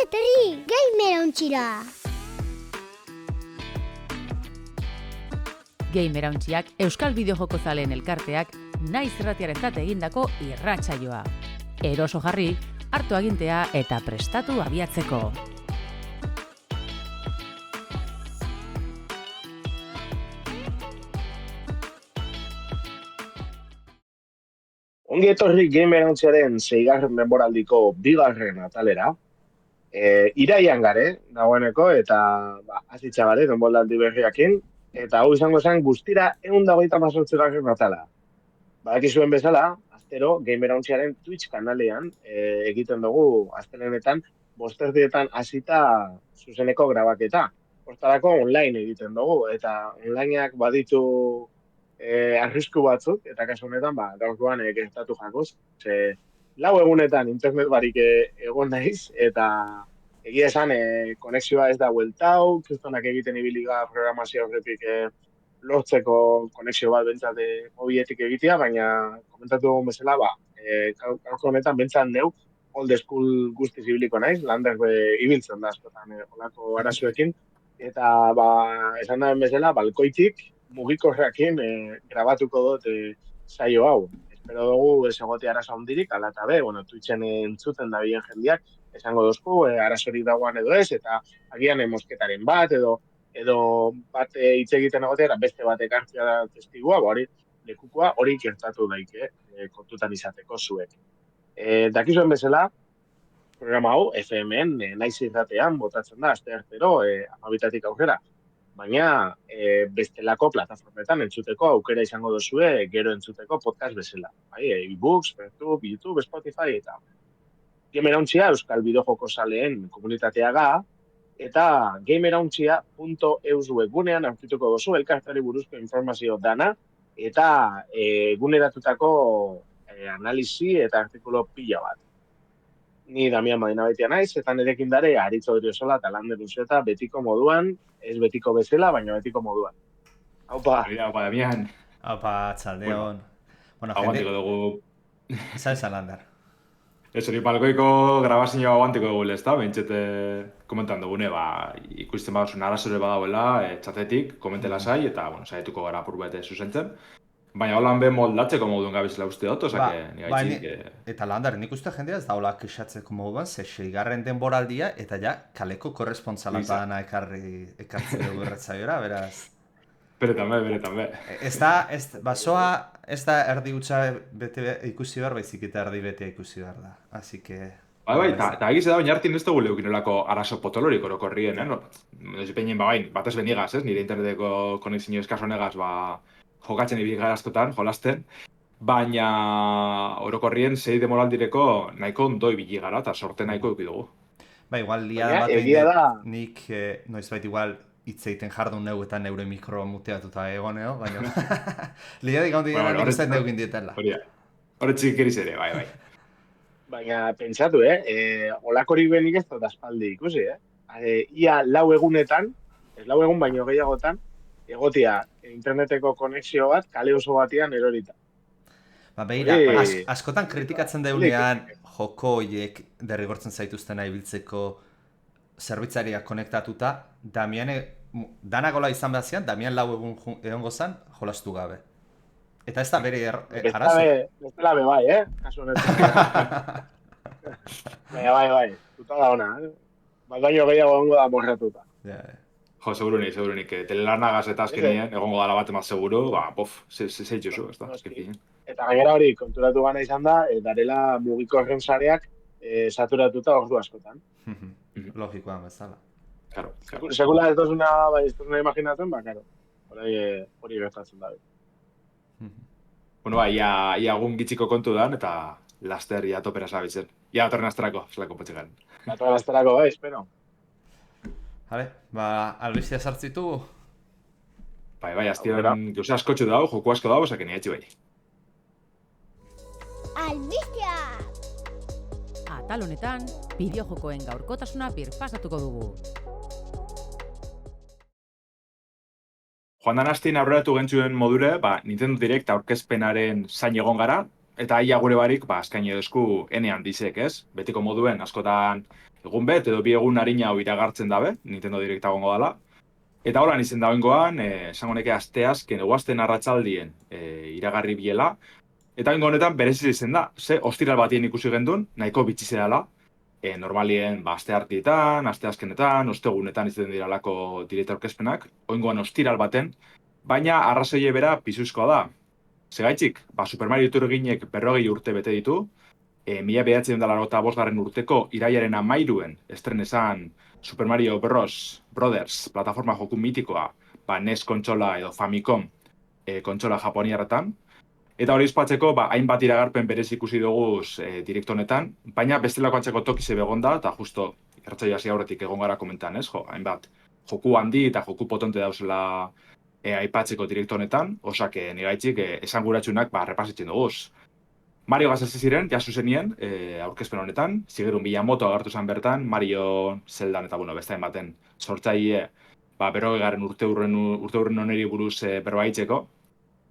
etorri, gamer ontxira! Gamerauntziak Euskal Bideojoko zaleen elkarteak naiz irratiarentzat egindako irratsaioa. Eroso jarri, hartu agintea eta prestatu abiatzeko. Ongi etorri Gamerauntziaren 6. denboraldiko 2. atalera. Iraian gare, dagoeneko, eta hasitza gare, denboraldi berriakin. Eta hau izango zen guztira 128. atala. Badakizuen bezala, astero Gamerauntziaren Twitch kanalean egiten dugu astelenetan 5:00 hasita zuzeneko grabaketa. Hortarako online egiten dugu, eta onlineak baditu arrisku batzuk, eta kasu honetan, gaurkoan gertatu jakoz. 4 egunetan internet barik egon naiz, eta egia esan, konexioa ez da bueltau, kristonak egiten ibiliga programazio horretik lortzeko konexio bat bentsat mobietik egitea, baina komentatu dugun bezala, gaurko honetan bentsat neu old school guztiz ibiliko naiz, lander ibiltzen da askotan olako arazoekin, eta esan da bezala, balkoitik mugikorrekin grabatuko dut saio hau. Espero dugu ez egote arazo handirik, ala eta Twitchen entzuten da bien jendiak, esango dozku, arazorik dagoan edo ez, eta agian mosketaren bat, edo bat hitz egiten egotera, beste batek hartzea da testigua, hori lekukoa, hori gertatu daike kontutan izateko zuek. Dakizuen bezala, programa hau, FM-en, naiz irratean, botatzen da, asteartero, 12:00 aurrera. Baina bestelako plataformetan entzuteko aukera izango duzue, gero entzuteko podcast bezala. E-books, YouTube, Spotify, eta Gamerauntzia Euskal Bideojoko zaleen komunitatea ga, eta gamerauntzia.eus webgunean aurkituko duzu elkarteari buruzko informazio dana, eta eguneratutako analisi eta artikulu pila bat. Ni Damian Madinabaitia naiz, eta nirekin dare Aritz Odriozola eta Lander Uzueta betiko moduan, ez betiko bezala, baina betiko moduan. Aupa! Aupa, Damian! Aupa, txaldeon! Bueno, aguantiko dugu... Zain Lander. Ez hori balkoiko grabazioa aguantiko dugu, ez da? Bentsete komentan dugune, ikusten baduzun arazore badauela, txatetik, komentela zai, eta, saietuko gara apur bete zuzentzen. Baina holan be moldatzeko moduen gabizela uste dut, ni gaitzik... Eta Lander, nik uste jendea ez da hola kexatzeko moduan, 6. denboraldia, eta ja kaleko korrespontzalan badana ekartzen dugu erretzaiora, beraz... Beretan be. Ez da erdi gutxa bete ikusi behar, baizik eta erdi bete ikusi behar da. Así que... Eta egiz da, baina hartin ez dugu leukin olako arazo potolorik orokorrien, Ez peinen batez benigaz, nire interneteko konexio eskaso negaz, jokatzen ibili gara askotan, jolasten, baina orokorrien 6 demoraldireko nahiko ondo ibili gara, eta sorte nahiko eduki dugu. Igual liada bat nik noizbait igual hitz egiten jardun neu eta neure mikro muteatuta egoneo, baina liadik handi gara nik uste neukin dietela. Horretzik eriz ere, bai. Baina pentsatu, olakorik benik ez dut aspaldi ikusi, Ia 4 egunetan, ez 4 egun baino gehiagotan, egotia interneteko konexio bat, kale oso batian erorita. Beira, askotan kritikatzen deunean joko horiek derrigortzen zaituztena ibiltzeko zerbitzariak konektatuta, Damian, danagola izan behazian, Damian 4 egun egongo zen, jolastu gabe. Eta ez da bere arazo. Bestela be bai, kasu honetan. Bai, tuta da ona, baino gehiago egongo da morratuta. Jo, segurunik, telelanagaz eta azkenien, egongo dala bat emaz seguru, zeitxuzu, ez da, azkekin. Eta gainera hori, konturatu gana izan da, darela mugikorren sareak saturatuta ordu askotan. Logikoan bezala. Claro. Sekula ez dozuna imaginatzen, claro, hori gertatzen da. Ia egun gitziko kontu dan, eta laster ia topera zabitzen. Ia datorren asterako, zelako potxegan. Datorren asterako, espero. Hale, albizia sartzitu? Bai, aztian gauza askotxu dago, joko asko dago, esaken iaitzi bai. Albizia! Atal honetan, bideojokoen gaurkotasuna birpasatuko dugu. Joan dan hastien aurreratu gentzuen modure, Nintendo Direct aurkezpenaren zain egon gara, eta ia gure barik, azkain edozku enean dizek, ez? Betiko moduen, askotan egun bet, edo 2 egun harina hau iragartzen dabe, Nintendo Directa gongo dala. Eta holan izen dagoengoan, esango neke asteazken eguazten arratsaldien iragarri biela. Eta ingo honetan bereziz izen da, ze ostiral batien ikusi gendun, nahiko bitxize dela. Normalien aste hartietan, asteazkenetan, ostegunetan izaten dira lako direta aurkezpenak, oingoan ostiral baten, baina arrazoie bera pisuzkoa da. Segaitzik, Super Mario Iturginek 40 urte bete ditu, 1985 urteko iraiaren 13 estrenesan Super Mario Bros. Brothers plataforma joku mitikoa, NES kontsola edo Famicom kontsola japoniarretan. Eta hori izpatzeko, hainbat iragarpen berez ikusi dugu direkto honetan, baina bestelako antzeko tokize begon da, eta justo irratsaio hasi aurretik egon gara komentan, ez? Hainbat joku handi eta joku potente dauzela aipatzeko direkto honetan, osak negaitzik esanguratsunak repasitzen dugu. Mario gazase ziren, jasu zenien, aurkezpen honetan, Shigeru Miyamoto agertu zen bertan, Mario Zeldan eta bestain baten sortzaile 40. urteurren oneri buruz berbaitzeko.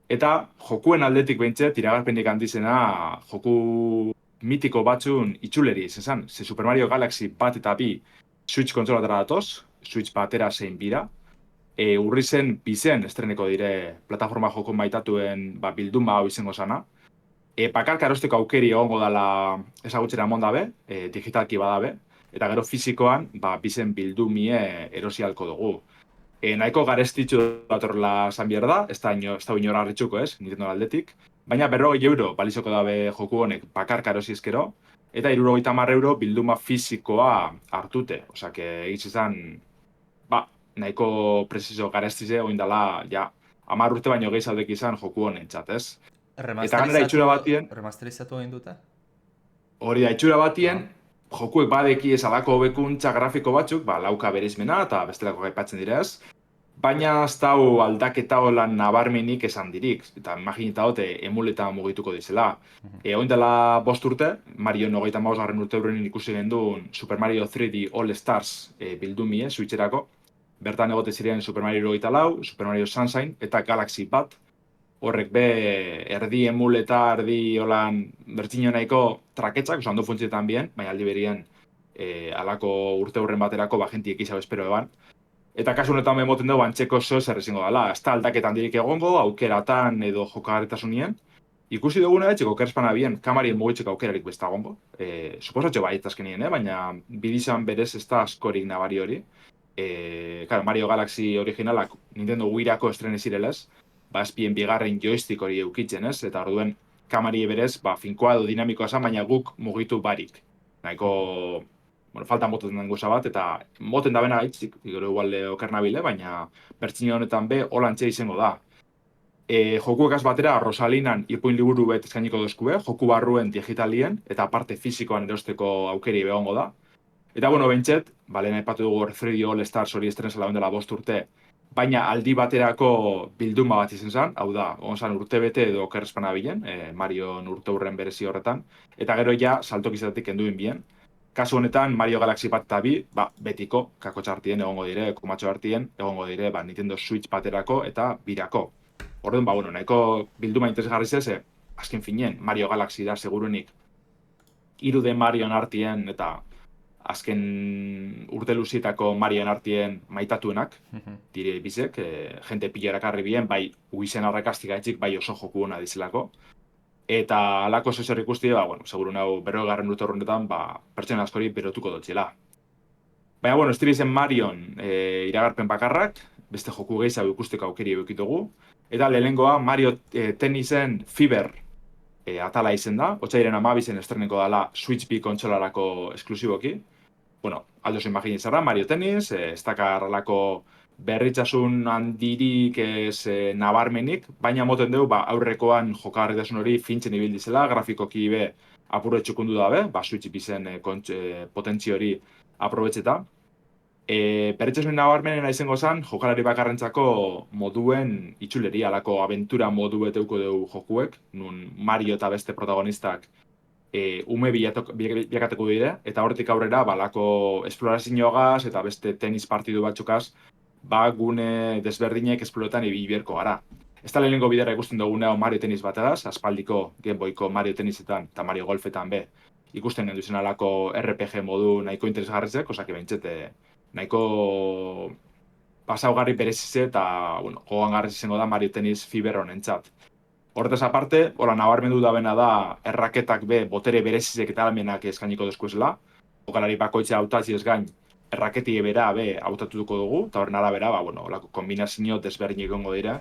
Eta jokuen aldetik behintzet, iragarpenik handizena joku mitiko batzun itxuleri izan. Ze Super Mario Galaxy 1 eta 2 Switch kontsolatara datoz, Switch batera zein bira. Urri zen bizen estreneko dire plataforma joko maitatuen bilduma hau izango zana. Bakarka erosteko aukeri egongo dela ezagutzera emon dabe, digitalki badabe, eta gero fizikoan bizen bildumie erosialko dugu. Nahiko garestitxu datorla zan behar da, ez da inora harritxuko ez, Nintendo aldetik, baina 40 euro balizoko dabe joku honek bakarka erosi ezkero, eta 70 euro bilduma fizikoa hartute. Osak, egiz izan, nahiko preciso garestize, oindala, 10 urte baino gehi zaudek izan joku honentzat, ez? Eta ganera itxura batien... Remasterizatu egin dute? Hori da, itxura batien, jokuek badeki ezalako hobekuntza grafiko batzuk, lauka bereizmena eta bestelako gaipatzen dira ez, baina ez dau aldaketa holan nabarmenik esan dirik, eta imaginita hote emuleta mugituko dizela. Oindela 5 urte, Mario 95. urteurren ikusi genduen Super Mario 3D All Stars bildumie, Switcherako. Bertan egote ziren Super Mario 94, Super Mario Sunshine eta Galaxy 1. Horrek erdi emuleta, erdi holan bertxino nahiko traketzak, ondo funtzietan bien, baina aldi berien alako urteurren baterako jentiek izau espero eban. Eta kasu honetan bemoten dugu antxeko zoz errezingo dela. Ez da aldaketan dirik egongo, aukeratan edo jokagarritasunien. Ikusi duguna etxeko kerspana bien, kamarien mugitzeko aukerarik besta egongo. Suposatxo azkenien, baina bidizan berez ez da askorik nabari hori. Mario Galaxy originalak Nintendo Wii-ako estrene zirelez, espien bigarren joystick hori eukitzen ez, eta orduen kamari berez, finkoa edo dinamikoa zen, baina guk mugitu barik. Nahiko, falta moten den goza bat, eta moten da bena gaitzik, gero igual okernabile, baina bertxino honetan holantxe izango da. Jokuekaz batera, Rosalinan ipuin liburu bet eskainiko dozkue, joku barruen digitalien, eta aparte fizikoan erosteko aukeri behongo da. Eta, bentset, lehen aipatu dugu 3D All Stars hori estrenezela ondela 5 urte, baina aldi baterako bilduma bat izan zen, hau da, onzan urte bete edo okerrezpana bilen, Marion urteurren berezi horretan, eta gero saltok izatetik enduen bien. Kasu honetan, Mario Galaxy 1 eta 2, betiko, kakotxa hartien egongo dire, kumatxo hartien, egongo dire, Nintendo Switch baterako eta birako. Orduan, nahiko bilduma interesgarri zeze, azken finien, Mario Galaxy da seguruenik 3D Marion hartien eta azken urte luzietako Marien artien maitatuenak, dire bizek, jente pila erakarri bien, bai uizen arrakastik gaitzik, bai oso joku hona dizelako. Eta alako zezer ikusti, seguru nahu 40. urte horretan, pertsona askori berotuko dutxela. Baina, ez dira Marion iragarpen bakarrak, beste joku gehiago ikusteko aukeri eukitugu, eta lehenengoa Mario Tennisen Fiber atala izen da, otsaiaren 12 estreneko dela Switch B kontsolarako esklusiboki. Aldo zen imaginitzara, Mario Tennis, ez dakarralako berritzasun handirik ez nabarmenik, baina moten dugu aurrekoan jokagarritasun hori fintzen ibildizela, grafikoki be apurre txukundu dabe, Switch bizen potentzi hori aprobetxeta. Berritzasun nabarmenena izango zen, jokalari bakarrentzako moduen itxuleri, alako abentura modu beteuko dugu jokuek, nun Mario eta beste protagonistak ume bilakateko dire, eta horretik aurrera balako esplorazioagaz eta beste tenis partidu batzukaz gune desberdinek esploretan ibibierko gara. Ez da lehenengo bidera ikusten duguna Mario Tennis bategaz, aspaldiko Game Boyko Mario Tennisetan eta Mario Golfetan be, ikusten gendu zen alako RPG modu nahiko interesgarrizek, osake bentsete nahiko pasaugarri berezize eta bueno, gogoan garriz izango da Mario Tennis Fiber honentzat. Horretaz aparte, hola nabarmendu da bena da erraketak be botere berezizek eta alamenak eskainiko dozkuezela, jokalari bakoitza hautatzi ez gain, erraketi bera be hautatuko dugu, eta horren arabera, bueno, olako kombinazio desberdin egongo dira,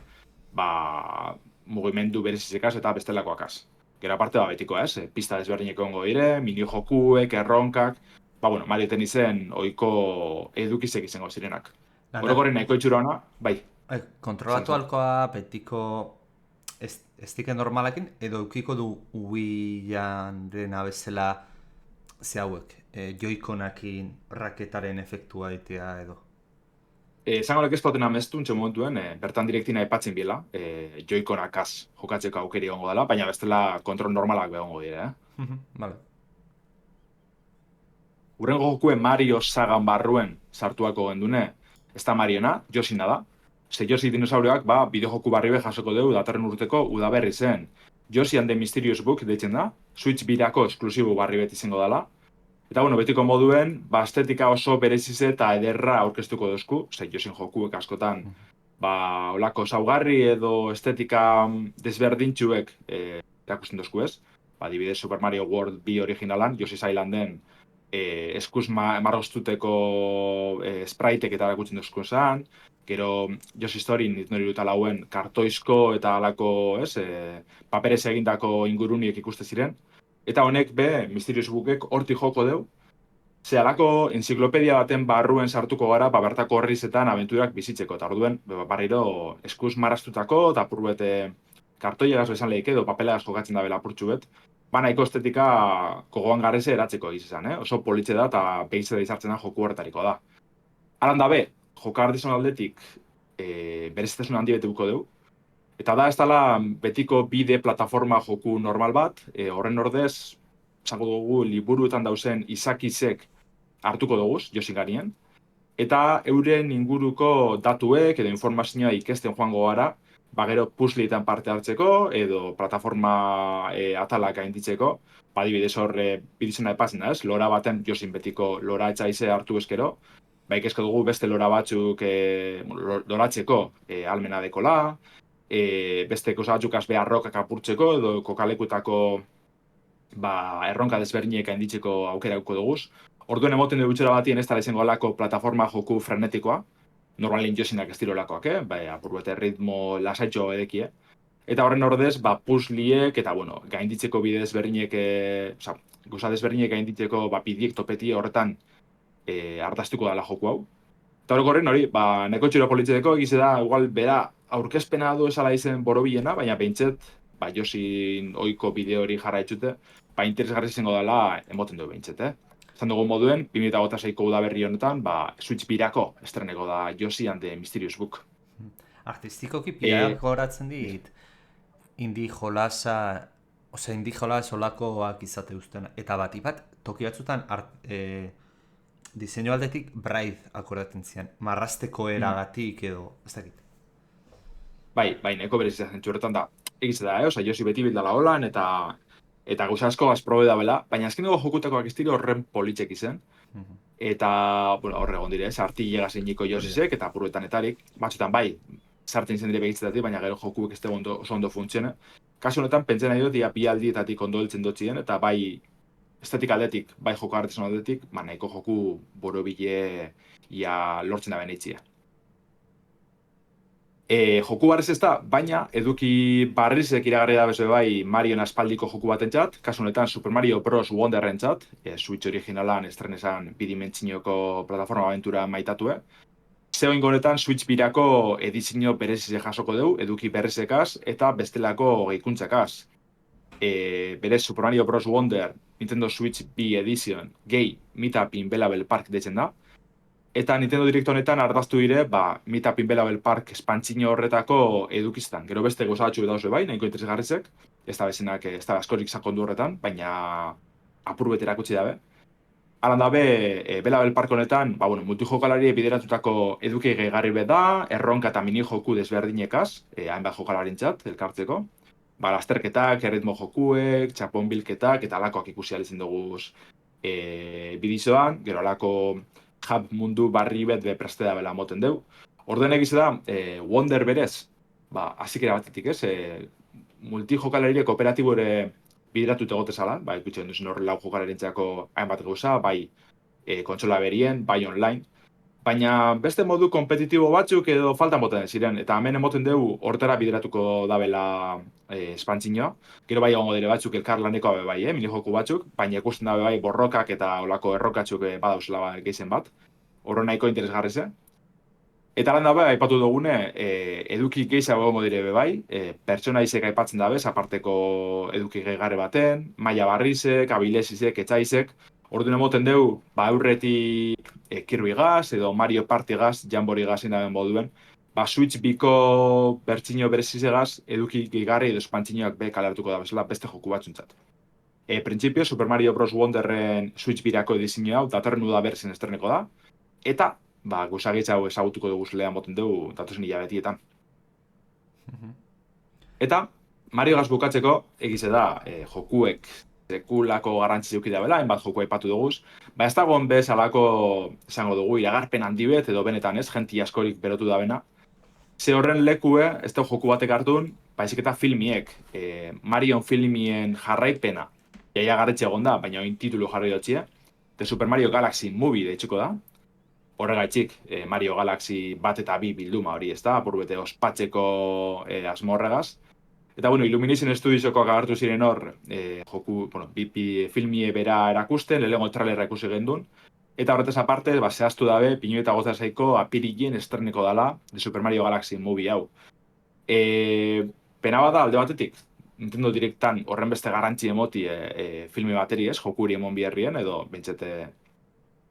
mugimendu berezizekaz eta bestelakoakaz. Gero aparte betiko pista desberdin egongo dire, mini-jokuek, erronkak, bueno, Mario Tennisen ohiko edukizek izango zirenak. Orokorren nahiko itxura ona, bai. Kontrolatu alkoa betiko estike normalakin, edo eukiko du Wii-an dena bezala ze hauek, joikonakin raketaren efektua egitea edo? Zango ez duten amestu, momentuen, bertan direktina epatzen bila, joikonakaz jokatzeko aukeri egongo dela, baina bestela kontrol normalak egongo dira, Vale. Urrengo jokuen Mario sagan barruen sartuako gendune, ez da Mariona, Yoshina da. Ze Yoshi dinosaurioak, bideojoku barri be jasoko dugu datorren urteko udaberri zen. Yoshi and the Mysterious Book deitzen da, Switch birako esklusibo barri beti izango dela. Eta betiko moduen, estetika oso berezize eta ederra aurkeztuko dozku, ze Yoshin jokuek askotan, olako saugarri edo estetika desberdintxuek erakusten dozku ez. Adibidez Super Mario World 2 originalan, Yoshi's Islanden, eskuz marroztuteko spraitek eta erakutzen dozku esan, gero Yoshi Storyn nori dut alauen kartoizko eta alako paperez egindako inguruniek ikuste ziren. Eta honek be, Mysterious Bookek hortik joko deu. Ze alako enziklopedia baten barruen sartuko gara, bertako horrizetan abenturak bizitzeko. Eta orduen, barriro eskuz marraztutako eta apurbete kartoiegaz bezan lehik edo papelegaz jokatzen da bela apurtxu bet. Nahiko estetika gogoan garreze eratzeko egizizan, oso politxe da eta behitze da izartzen da joku horretariko da. Alan da be, jokardizon aldetik berezitasun handi bete buko dugu. Eta da ez dela betiko bide plataforma joku normal bat, horren ordez, esango dugu liburuetan dauzen izakizek hartuko dugu, Yoshin garien. Eta euren inguruko datuek edo informazioa ikesten joango gara, gero puzzleetan parte hartzeko edo plataforma atalak gainditzeko. Adibidez hor bidizena epatzen da ez, lora baten Yoshin betiko lora etxaize hartu eskero, ikesko dugu beste lora batzuk loratzeko almena dekola, beste kosa batzukaz beharrokak apurtzeko edo kokalekutako erronka desberdinek gainditzeko aukera auko duguz. Orduen emoten dugu txera batien ez dara izango alako plataforma joku frenetikoa, normalin Yoshinak ez dirolako, apurbete ritmo lasaitxo edekie. Eta horren ordez, puzzliek eta gainditzeko bide desberdinek, goza desberdinek gainditzeko bidiek topeti horretan hartaztuko dela joku hau. Eta horrekorren hori, neko txura politzeko egize da, igual bera aurkezpena du esala izen borobilena, baina behintzet, Yoshin oiko bideo hori jarra etxute, interesgarri izango dela emoten du behintzet, Zan dugu moduen, 2026ko udaberri honetan, Switch birako estreneko da Yoshi and the Mysterious Book. Artistikoki piak horatzen dit, indie jolas olakoak izate uzten, eta bat, toki batzutan diseinu aldetik Braid akordaten zian, marrasteko eragatik edo, ez dakit. Bai, neko berezia zentxurretan da, egiz da, Yoshi beti bildala holan, eta gauza asko azprobe da bela, baina azkeneko jokutakoak iztiro horren politxek izen. Eta, horre egon dire, artillega zeiniko Yoshizek, eta apurbetanetarik, batzutan bai, sartzen izan dire begitzetatik, baina gero jokuek ez oso ondo funtzione. Kasu honetan, pentsen nahi dut, bi aldietatik ondo heltzen dotzien, eta bai, estetik aldetik, bai joko artizan aldetik, nahiko joku borobile ia lortzen da beneitzia. Joku barrez ez da, baina eduki barrizek iragarri da bezo bai Marion aspaldiko joku batentzat, kasu honetan Super Mario Bros. Wonderrentzat, Switch originalan estrenesan bidimentsioko plataforma aventura maitatue. Zeo ingonetan Switch birako edizio berezize jasoko dugu, eduki berrizekaz eta bestelako gehikuntzakaz. Berez Super Mario Bros. Wonder Nintendo Switch 2 Edition gehi Meetup in Bellable Park deitzen da. Eta Nintendo Direct honetan ardaztu dire, Meetup in Bellable Park espantzino horretako edukiztan. Gero beste gozatxu dauz bai, nahiko interesgarrizek. Ez da bezenak, ez da askorik sakondu horretan, baina apurbet erakutsi dabe. Alan dabe, Belabel park honetan, multijokalari bideratutako eduki gehigarri da, erronka eta mini joku desberdinekaz, hainbat jokalarintzat, elkartzeko. Lasterketak, erritmo jokuek, txapon bilketak, eta alakoak ikusi alitzen dugu bidizoan, gero alako hub mundu barri bet preste da bela moten deu. Orduen egiz da, Wonder berez, azikera batetik ez, multijokalari kooperatibo ere bideratuta egotezala, ikutzen duzen hor lau jokalarientzako hainbat gauza, kontsola berien, online. Baina beste modu kompetitibo batzuk edo faltan boten ziren, eta hemen emoten dugu hortara bideratuko dabela espantzinoa. Gero egongo dire batzuk elkarlaneko minijoku batzuk, baina ikusten dabe borrokak eta olako errokatzuk badauzela gehizen bat. Horro nahiko interesgarri ze. Eta lan dabe, aipatu dugune, eduki gehiago egongo dire pertsona izek aipatzen dabez, aparteko eduki gehigarri baten, maila barrizek, abilesizek, etxaizek. Orduan emoten dugu, aurretik Kirby gaz, edo Mario Party gaz, Jamboree gaz indaben moduen, Switch biko bertxino berezizegaz, eduki gehigarri edo espantzinoak kaleratuko da bezala beste joku batzuntzat. Printzipio, Super Mario Bros. Wonderren Switch birako edizio hau, datorren uda berzien estreneko da, eta guzagitza hau ezagutuko dugu zulean boten dugu datozen hilabetietan. Eta, Mario gaz bukatzeko, egize da, jokuek sekulako garrantzi duki da bela, hainbat joku aipatu duguz. Ez dagoen bez alako, esango dugu, iragarpen handi bet, edo benetan ez, jenti askorik berotu da bena. Ze horren lekue, ez da joku batek hartun, baizik eta filmiek, Marion filmien jarraipena, jaia garretxe egon da, baina oin titulu jarri dutxie, The Super Mario Galaxy Movie deitzuko da. Horregaitxik, Mario Galaxy bat eta bi bilduma hori, ez da, apurbete ospatzeko asmo horregaz. Eta, Illumination Studiosokoak agartu ziren hor, joku, filmie bera erakusten, lehenengo trailerra ikusi gendun. Eta horretaz aparte, zehaztu dabe, pinu eta goza zaiko apirilien estreneko dala, The Super Mario Galaxy Movie hau. Pena bada, alde batetik, Nintendo Directan horren beste garrantzi emoti filme bateri ez, joku hori emon biherrien, edo bentsete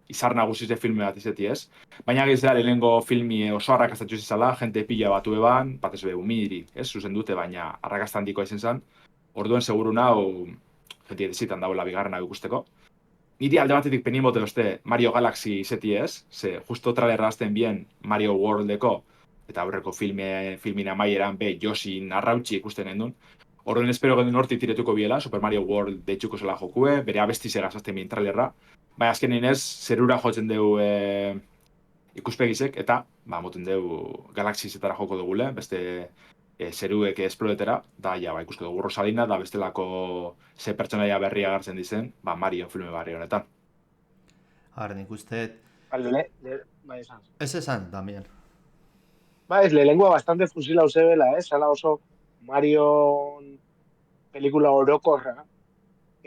izar nagusize filme bat izeti ez. Baina gizela, lehenengo filmi oso arrakastatxu izala, jente pila batu eban, batez behu miri, ez, zuzen dute, baina arrakastan dikoa izen zen. Orduen seguru nau, jente edezitan dauela bigarren hau ikusteko. Niri alde batetik penin bote beste Mario Galaxy izeti ez, ze justo trailerra azten bien Mario Worldeko, eta aurreko filmin amaieran Yoshin arrautxi ikusten gendun. Orduen espero gendun horti tiretuko biela, Super Mario World deitzuko zela jokue, bere abestizegaz azten bien trailerra. Baina azken inez, zerura jotzen dugu ikuspegizek, eta moten dugu Galaxizetara joko dugule, beste zeruek esploretera, da ikusko dugu Rosalina, da bestelako ze pertsonaia berria agertzen dizen, Mario filme barri honetan. Nik uste... Ez esan, Damien. Ez, lehengoa bastante fusila uzebela, zala oso Mario pelikula orokorra,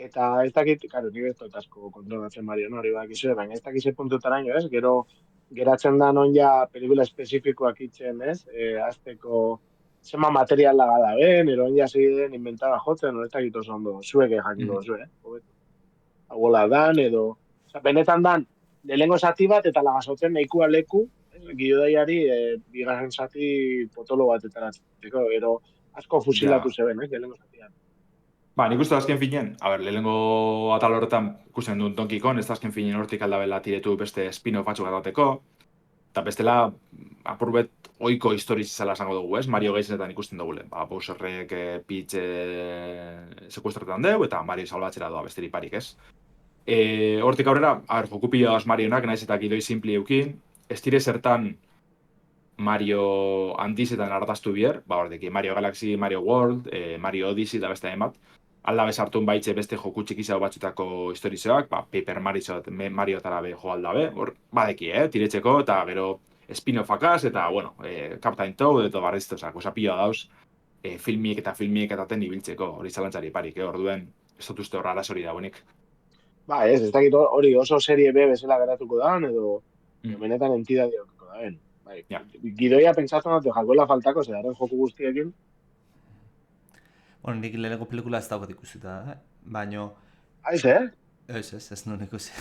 eta ez dakit, nik ez dut asko kontrolatzen Mario hori bakizu, baina ez dakit ze puntutaraino, ez? Gero geratzen da non ja pelikula espezifikoak itzen, ez? Azteko zema materiala gada ben, eroen ja segiden inventara jotzen, ez dakit oso ondo, zuek jakiko zuen, Agola dan, edo... Benetan dan, lehengo zati bat eta lagasotzen nahikoa leku, giodaiari bigarren zati potolo bat etaratzeko, ero asko fusilatu zeben, lehengo zatian. Nik uste azken finen, lehenengo atal horretan ikusten duen Donkey Kong, ez da azken finen hortik aldabela tiretu beste spin-off batzuk atateko, eta bestela, apurbet oiko historiz izala esango dugu, ez? Mario gehienetan ikusten dugule. Bowserrek Peach sekuestretan deu, eta Mario salbatzera doa besteri parik, ez? Hortik aurrera, joku pila daz Marionak, naiz eta gidoi simpli eukin, ez dire zertan Mario handizetan artaztu bier, Mario Galaxy, Mario World, Mario Odyssey da beste emat, alda bezartun baitze beste joku txikizau batzutako historizoak, Paper Mario tarabe jo aldabe, badeki, tiretzeko, eta gero spin-offakaz, eta, Captain Toad, eta barrizto, osapioa dauz, filmiek eta ten ibiltzeko, hori zalantzari parik, orduen, ez dut uste horra arazori dagoenik. Ez dakit hori oso serie B bezala geratuko da, edo benetan entidadio da, Gidoia pentsatzen dut jakoela faltako, zedaren joku guztiekin. Nik lehenengo pelikula ez dagoet ikusita, baina... Ez, Ez nuen ikusi.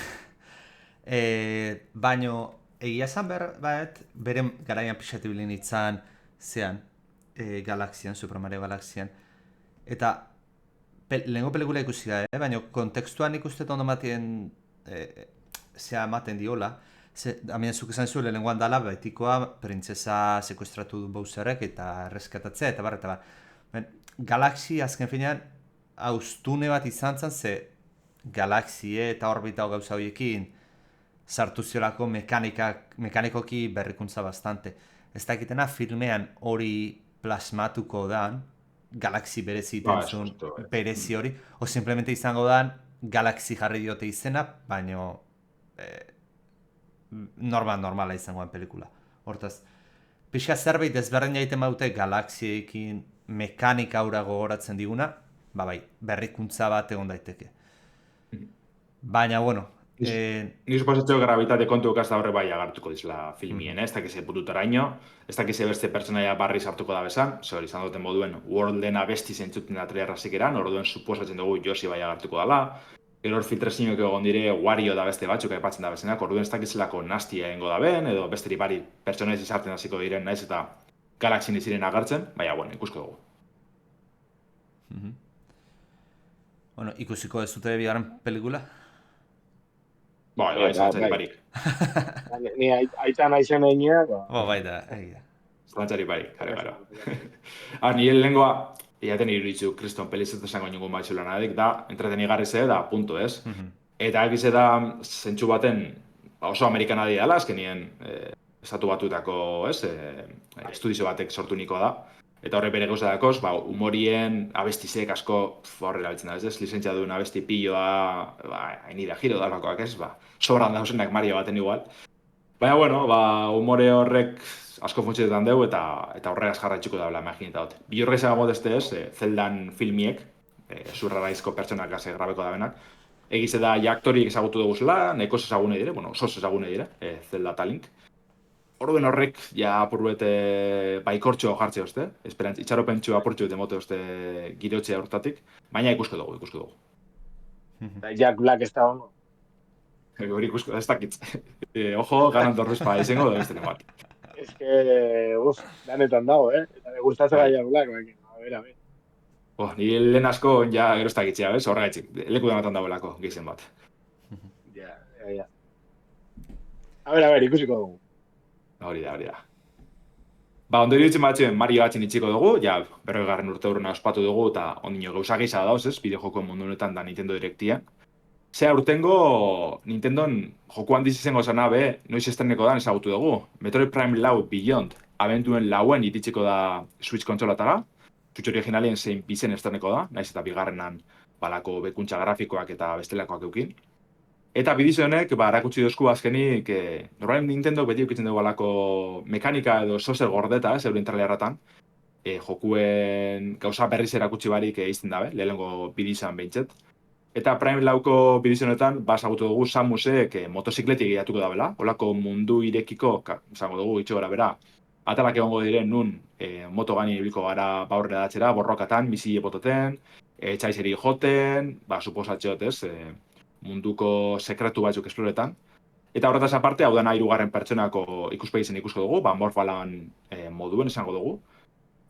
Baina, egia esan bere garaian pixatibili nintzen zean Galaxian, Super Mario Galaxian. Eta lehenengo pelikula ikusi da, baina kontekstuan ikusten ondo matien zea ematen diola. Hemen zuk esan zuen lehenengoan dala, betikoa printzesa sekuestratu du Bowserrek eta erreskatatzea, eta bar. Galaxy azken finean haustune bat izan zen, ze galaxie eta orbita gauza horiekin sartu ziolako mekanikoki berrikuntza bastante. Ez dakitena filmean hori plasmatuko dan, galaxi berezi tentzun berezi hori, o simplemente izango dan galaxi jarri diote izena, baino normala izangoan pelikula. Hortaz, pixka zerbait ezberdin egiten baute galaxiekin mekanika aura gogoratzen diguna, bai, berrikuntza bat egon daiteke. Baina, bueno... Ni suposatxo gravitate kontu okaz da horre bai agartuko dizela filmien, ez dakize pututaraino, ez dakize beste pertsonaia barri sartuko da bezan, hori izan duten moduen Worlden abesti zentzuten da triarrazik eran, orduen suposatzen dugu Yoshi bai agartuko dela, gero hor filtrezinok egon dire Wario da beste batzuk aipatzen da bezenak, orduen ez dakizelako nastia egingo da ben, edo besteri bari pertsonaiz izartzen hasiko diren naiz eta galaxin iziren agertzen, baina, bueno, ikusko dugu. Bueno, ikusiko ez dute bigarren pelikula? Bai, zalantzari barik. Ni aita naizen einean, Bai da, egia. Zalantzari barik, kare. Nire lehengoa, iaten iruditu kriston pelizet esango ningun baitzulan adik, da, entretenigarri ze, da, punto, ez? Eta egize da, zentsu baten, oso amerikana dira, azkenien, estatu batutako, ez, estudizio batek sortu niko da. Eta horre bere gauza dakoz, humorien abestizek asko horrela biltzen da, ez? Lizentzia duen abesti pilloa, hainida giro dalbakoak, ez? Sobran dauzenak Mario baten igual. Baina, bueno, humore horrek asko funtzioetan dugu eta horregaz jarraitzuko daula, imaginita dut. Bi horrez egago dezte ez, Zeldan filmiek, zurraraizko pertsonak gase grabeko da benak, egize da aktoriek ezagutu dugu zela, nahiko ezagune dire, oso ezagune dire, Zelda eta Link. Orduen horrek, ja apurbete baikortxo jartze hoste, itxaropentxo apurtxo demote hoste girotzea hortatik, baina ikusko dugu. Jack Black ez da hongo. Hori ikusko, ez dakitz. Ojo, ganan dorruzpa izango da beste bat. Ez que, danetan dago, Eta me gustatzen Jack Black, a ver. Ni lehen asko, ja, gero ez dakitzea, bez? Horregaitzik, leku denatan dagoelako, gehizen bat. Ja. A ver, ikusiko dugu. Hori da. Ondori ditzen batzuen Mario batzen itxiko dugu, ja, 40. urte urruna ospatu dugu, eta ondino gauza gisa dauz, ez, bideojoko mundu honetan da Nintendo Directia. Zea urtengo Nintendon joku handiz izango zana noiz estreneko dan ezagutu dugu. Metroid Prime 4 Beyond, abentuen lauen ititxiko da Switch kontsolatara, Switch originalien zein bizen estreneko da, naiz eta bigarrenan balako bekuntza grafikoak eta bestelakoak eukin. Eta bidizo honek, erakutsi dozku azkenik, normalen Nintendo beti eukitzen dugu alako mekanika edo sozer gordeta, euren trailerratan, jokuen gauza berriz erakutsi barik izten dabe, lehenengo bidizan behintzet. Eta Prime 4ko bidizo honetan, ezagutu dugu Samusek motozikletik gehiatuko dabela, holako mundu irekiko, izango dugu itxo gara bera, atalak egongo diren nun moto gani ibiliko gara baurre datxera, borrokatan, misile bototen, txaizeri joten, suposatxeot ez, munduko sekretu batzuk esploretan. Eta horretaz aparte, hau dena 3. pertsonako ikuspegi zen ikusko dugu, morfalan moduen esango dugu.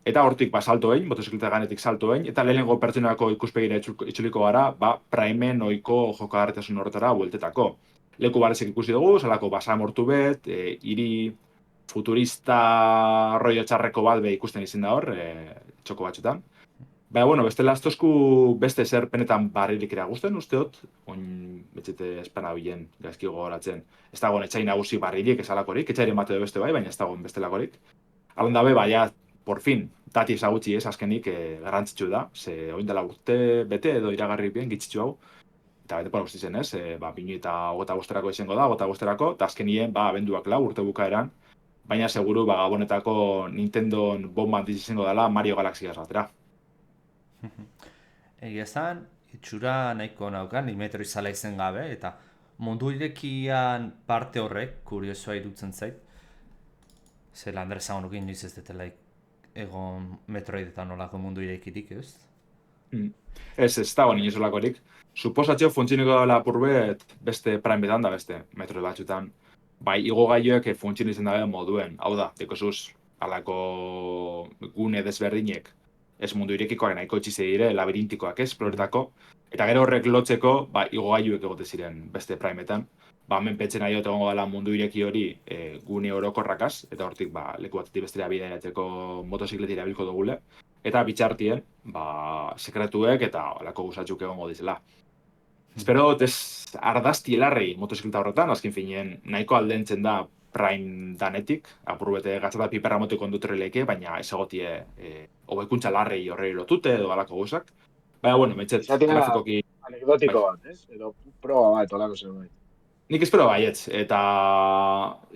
Eta hortik salto egin, motozikleta ganetik salto egin, eta lehenengo pertsonako ikuspegira itzuliko gara, Primen ohiko jokagarritasun horretara bueltetako. Leku barezek ikusi dugu, salako basamortu bet, hiri futurista rollo txarreko bat ikusten izin da hor, txoko batzutan. Baina, bestela aztozku beste zer penetan barrilik eragusten, usteot, betxete espana bilen gaizki gogoratzen. Ez dagoen etxai nagusi barrilik esalakorik, etxairen bate du beste bai, baina ez dagoen bestelakorik. Alon dabe, por fin, dati ezagutzi ez azkenik garrantzitsu da, ze oin dela urte bete edo iragarri bien gitzitzu hau. Eta bete pora guztizen ez, binu eta 25 izango da, 25, eta azkenien abenduak urte bukaeran, baina seguru gabonetako Nintendon bomba handiz izango dela Mario Galaxy batera. Egia esan, itxura nahiko naukan, Metroid zala izen gabe, eta mundu irekian parte horrek, kuriosoa irutzen zait. Zela Andres zagonukin noiz ez detela egon Metroidetan olako mundu irekitik, ez? Ez dago nien olakorik. Suposatxeo funtzioniko dela apurbet beste Prime betan da beste Metroid batzutan. Bai, igo gaioek funtzionizan dabe moduen. Hau da, dekosuz, alako gune desberdinek ez mundu irekikoak nahiko etxize dire, labirintikoak esploretako, eta gero horrek lotzeko, igogailuek egote ziren beste primeetan. Hemen pentzen nahi egongo dela mundu ireki hori gune orokorrakaz, eta hortik leku batetik bestera bidaiatzeko motozikletira bilko dugule, eta bitxartien, sekretuek eta olako gusatzuk egongo dizela. Espero dut ez ardazti elarrei motozikleta horretan, azken finean nahiko aldentzen da Prime danetik, apurbete gatzata piperra motiko kondutreleike, baina ez egotie hobekuntza larrei horrei lotute edo alako guzak. Baina, bueno, metxet, grafikoki... Anekdotiko bat, ez? Edo proba bat, olako zerbait. Nik espero baietz, eta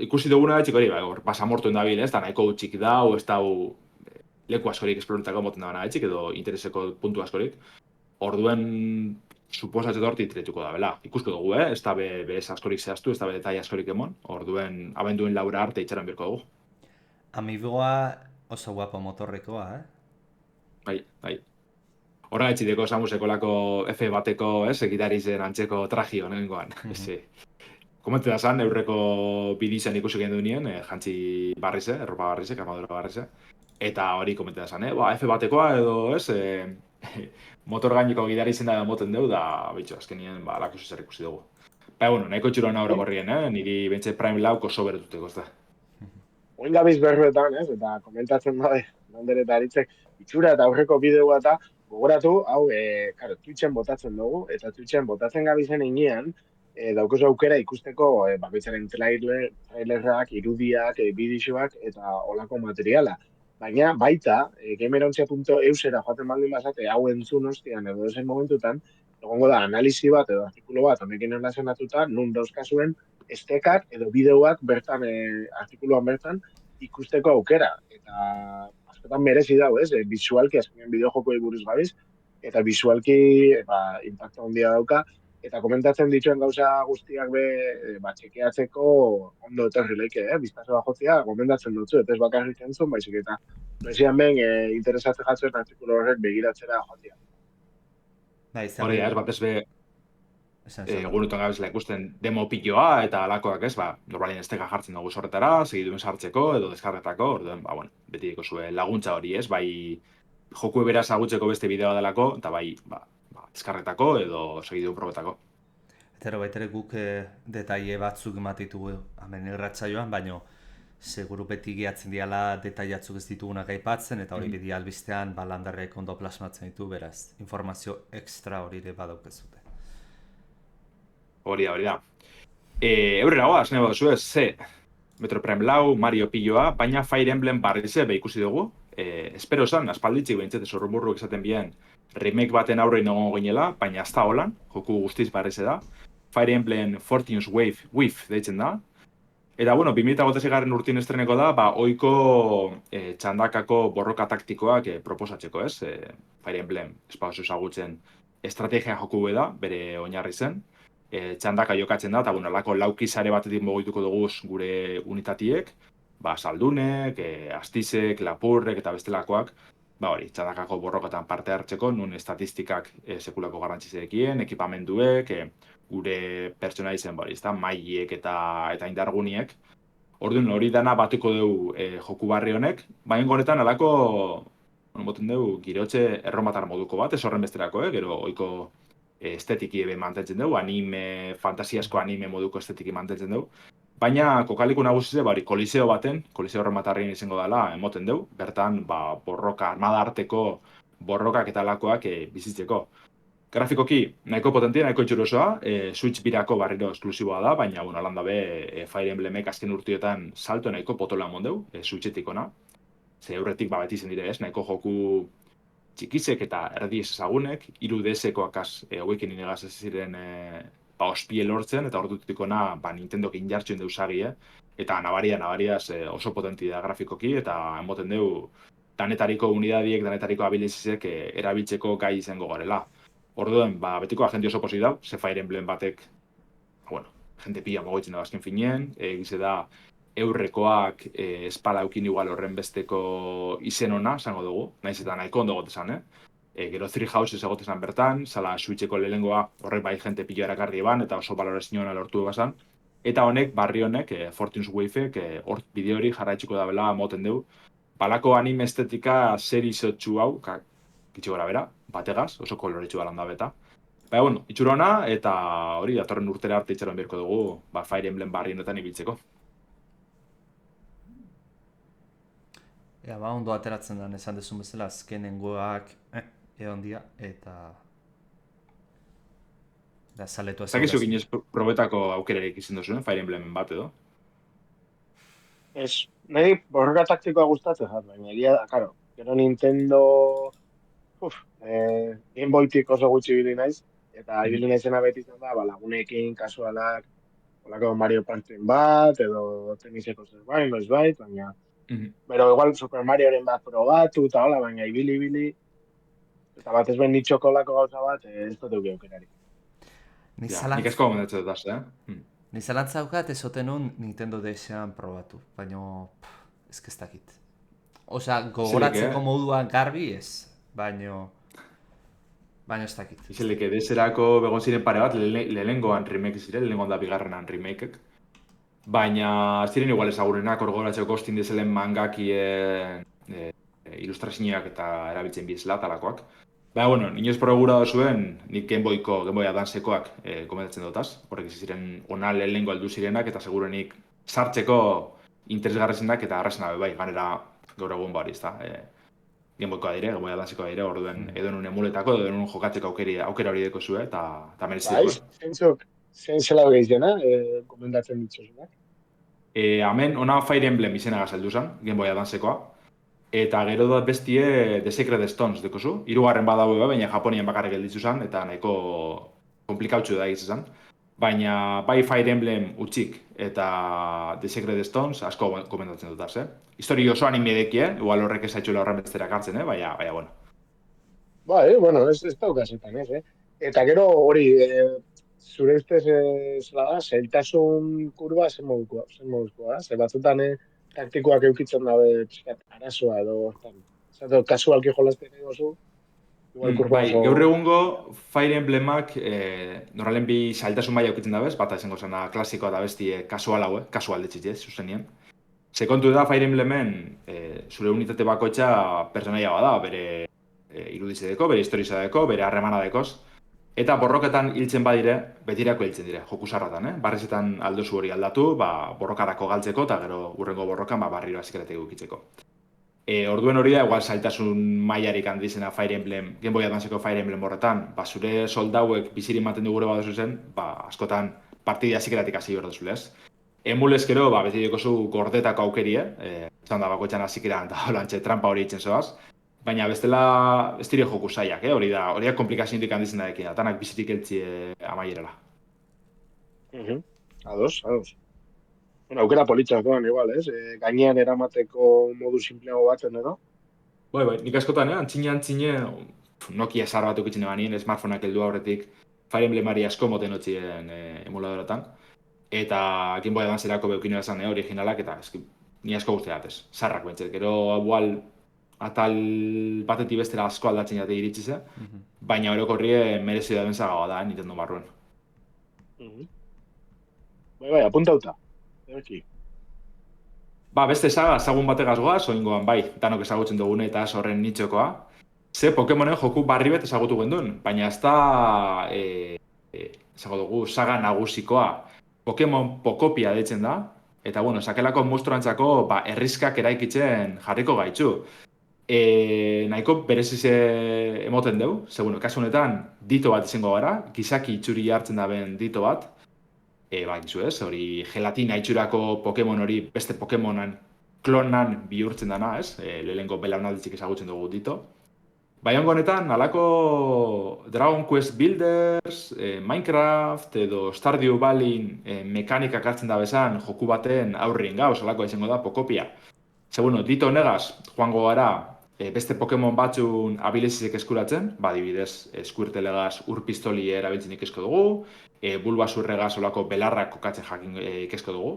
ikusi duguna etxik hori, basamortuen dabil, ez da nahiko txik dau, ez dau leku askorik esploretako moten da bana etxik, edo intereseko puntu askorik. Orduen, suposatzen horti tretuko da, bela. Ikusko dugu, ez da bez askorik zehaztu, ez da detai askorik emon, orduen abenduen laura arte itxaran birko dugu. Amigoa oso guapo motorrekoa, Bai. Horra etxideko samuseko lako F bateko, egitari zen antzeko traji honengoan. Komente da zan, eurreko bidizen ikusi gendu nien, jantzi barrize, erropa barrize, armadura barrize. Eta hori komente da zan, F batekoa edo, motor gaineko gidari zen da moten deu, da, bitxo, azkenien, lako zer ikusi dugu. Bueno, nahiko txuroan aurre gorrien, niri bentze Prime lauko soberetuteko, ez da. Oin gabiz berbetan, eta komentatzen dabe, nandere eta aritzek, itxura eta aurreko bideoa eta gogoratu, hau, Twitchen botatzen dugu, eta Twitchen botatzen gabizen inean, daukozu aukera ikusteko bakoitzaren trailerrak, irudiak, bidixoak eta olako materiala. Baina baita, gamerontzia.eusera joaten baldin bazate hau entzun ostian edo esen momentutan, egongo da analizi bat edo artikulu bat honekin erlazionatuta, nun dauzkazuen estekak edo bideoak bertan, artikuluan bertan, ikusteko aukera. Eta askotan merezi dau, visualki, azkenean bideojokoi buruz gabiz, eta visualki impacto handia dauka, eta komentatzen dituen gauza guztiak txekeatzeko ondo etorri leike, biztazo bajotzea, komentatzen dutzu, eta ez bakarrik entzun, baizik eta bezian behin interesatzen jatzuen artikulu horrek begiratzera jotzea. Hori da, ez batez be, egunetan gabezela ikusten demo piloa eta alakoak ez, normalien esteka jartzen dugu sorretara, segiduen sartzeko edo deskarretako, orduen, beti diko zuen laguntza hori ez, bai joku beraz agutzeko beste bideoa delako, eta bai, deskarretako edo segiduen probetako. Eta baitere guk detaile batzuk ematitugu hemen irratsaioan, baina seguru beti gehatzen diala detailatzuk ez ditugunak aipatzen, eta hori bidi albistean landarrek ondo plasmatzen ditu, beraz, informazio ekstra hori ere badaukezute. Hori da. Eurrera goaz, nahi baduzu ez, Metro Prime lau, Mario piloa, baina Fire Emblem barrize ikusi dugu. Espero esan, aspalditzik behintzete zorrumurruek esaten bien remake baten aurrein egongo ginela, baina ez da holan, joku guztiz barrize da. Fire Emblem Fortune's Wave deitzen da. Eta, 2006 urtien estreneko da, oiko txandakako borroka taktikoak proposatzeko, ez? Fire Emblem, espaoso ezagutzen estrategia joku da, bere oinarri zen. Txandaka jokatzen da, eta lako laukizare batetik mogituko dugu gure unitatiek, saldunek, astizek, lapurrek eta bestelakoak, txandakako borrokatan parte hartzeko, nun estatistikak sekulako garrantzizeekien, ekipamenduek, gure pertsonaizen mailiek eta indarguniek. Orduan hori dana batuko dugu joku barri honek, baina honetan alako, boten dugu, girotxe erromatar moduko bat, ez horren besterako, gero oiko estetiki mantentzen dugu, fantasiasko anime moduko estetiki mantentzen dugu. Baina kokaliku nagusize, koliseo baten, koliseo erromatarrien izango dela, emoten dugu, bertan borroka, armada arteko borrokak eta alakoak bizitzeko. Grafikoki, nahiko potentia, nahiko itxurosoa, Switch birako barriro esklusiboa da, baina, alanda be, Fire Emblemek azken urtiotan salto nahiko potola mondeu, Switchetik ona. Ze aurretik beti zen dire ez, nahiko joku txikizek eta erdi ezagunek, 3DS-ekoak hauekin inegaz ez ziren ospie lortzen, eta ordutik ona Nintendok injartxuen deusagi, eta nabariaz oso potenti da grafikoki, eta emoten deu danetariko unidadiek, danetariko abilizizek erabiltzeko gai izango garela. Orduen, betiko agenti oso posi dau, ze Fire Emblem batek, jente pila mogoitzen da azken finien, egize da eurrekoak espala eukin igual horren besteko izen ona, zango dugu, nahiz eta nahiko ondo gotezan, Gero Three Houses egotezan bertan, zala Switcheko lehengoa horrek bai jente pilo erakarri eban, eta oso balorazioa lortu egazan. Eta honek, barri honek, Fortune's Wave-ek, bideo hori jarraitxiko da bela moten dugu. Balako anime estetika serizotxu hau, gitxi gora bera, bategaz, oso koloretxua lan da beta. Baina, bueno, itxura ona, eta hori, datorren urtera arte itxaron beharko dugu, Fire Emblem barrienetan ibiltzeko. Ea, ondo ateratzen da, esan dezun bezala, azkenengoak egon dira, eta zaletua Zakizu ginez probetako aukerarik izan duzuen, Fire Emblemen bat edo? Ez, nahi borroka taktikoa gustatzen jat, baina egia da, karo, gero Nintendo, Game Boytik oso gutxi ibili naiz, eta ibili naizena beti izan da, lagunekin, kasualak, olako Mario Party bat, edo teniseko zerbait, noizbait, baina, pero igual Super Marioren bat probatu, eta hola, baina ibili, eta bat ez ben nitxoko lako gauza bat, ez dut dugu aukerari. Nik esko gomendatzen dut az, Ni zalantza daukat ez oten nun Nintendo DS-ean probatu, baina ez dakit. Osea, gogoratzeko moduan garbi ez, baina ez dakit. Izelik, DS-erako begon ziren pare bat, lehenengoan remake ziren, lehenengoan da bigarrenan remakeek. Baina ziren igual ezagurenak, gogoratzeko kostin dezelen mangakien ilustrazioak eta erabiltzen bizela talakoak. Baina, bueno, inoz probegura zuen, nik Game Boy Advancekoak komentatzen dutaz. Horrek ziren ona lehenengo aldu zirenak eta segurenik sartzeko interesgarrezenak eta arrazenak bai, ganera gaur egun bari, ezta. Game Boykoa dire, Game Boy Advancekoa dire, orduen edo nun emuletako, edo nun jokatzeko aukera hori deko zuen, eta merezi dugu. Zein zela gehiagena, komentatzen ditzuzunak? Hemen, ona Fire Emblem izena gazaldu zen, Game Boy Advancekoa. Eta gero da bestie The Sacred Stones dekozu. 3. badago baina Japonian bakarrik gelditzu zen, eta nahiko komplikautxu da izan. Baina bai Fire Emblem utxik eta The Sacred Stones asko komentatzen dutaz, Histori oso animedekie, igual horrek ez haitxula horren besterak hartzen, baina, bueno. Bai, bueno, ez daukazetan, Eta gero hori, zure ustez zela da, zailtasun kurba zen moduzkoa, ze batzutan taktikoak eukitzen dabe arazoa edo, zato kasualki jolazten egozu, igual kurba oso... Gaur egungo Fire Emblemak normalen bi zailtasun maila eukitzen dabez, bata izango zena klasikoa da besti kasual hau, kasual detxitez, zuzenien. Sekontu da Fire Emblemen zure unitate bakoitza personaia bada, bere irudizedeko, bere historizadeko, bere harremanadekos. Eta borroketan hiltzen badire, betirako hiltzen dire, joku sarratan, Barrezetan aldozu hori aldatu, borrokarako galtzeko, eta gero urrengo borrokan barriro azikeretek ukitzeko. Orduen hori da, igual zailtasun mailarik handizena Fire Emblem, Game Boy Advanceko Fire Emblem horretan, zure soldauek biziri ematen dugure badozu zen, askotan partidi azikeretik hasi behar duzule, Emulez gero, beti dekozu gordetako aukerie, zan da bakoitzan azikeran eta holantxe trampa hori itzen zoaz, baina bestela ez dire joku zaiak, hori da komplikazioetik handizen da ekin, atanak bizitik eltzi amaierela. Ados. Bueno, aukera politxak doan igual, Gainean eramateko modu simpleago batzen, edo? Bai, nik askotan, antzine, Nokia zar bat ukitzen ebanien, smartphoneak heldu aurretik, Fire Emblemari asko moten otzien emuladoratan, eta Game Boy Advancerako beukino esan originalak, eta ni asko guztiatez, zarrak bentzet, gero igual atal batetik bestera asko aldatzen jate iritsi ze, baina orokorrie merezi da bentsagagoa da, Nintendo barruen. Bai, apuntauta. Beste saga ezagun bategaz goaz, oingoan bai, danok ezagutzen dugune eta horren nitxokoa. Ze Pokemonen joku barri bet ezagutu gendun, baina ez da, ezago dugu, saga nagusikoa. Pokemon Pokopia deitzen da, eta sakelako monstruantzako errizkak eraikitzen jarriko gaitzu. Nahiko bereziz emoten dugu, kasu honetan dito bat izango gara, gizaki itxuri hartzen daben dito bat, hori gelatina itxurako Pokemon hori beste Pokemonan klonan bihurtzen dana, lehenko belaunaldizik ezagutzen dugu dito. Baiongo honetan, alako Dragon Quest Builders, Minecraft edo Stardew Valley mekanikak hartzen da bezan joku baten aurrin gauz, alako izango da Pokopia. Dito honegaz, joango gara, beste Pokemon batzun abilezizek eskuratzen, adibidez, Squirtelegaz urpistoli erabiltzen ikesko dugu, Bulbasurregaz olako belarrak kokatzen jakin ikesko dugu.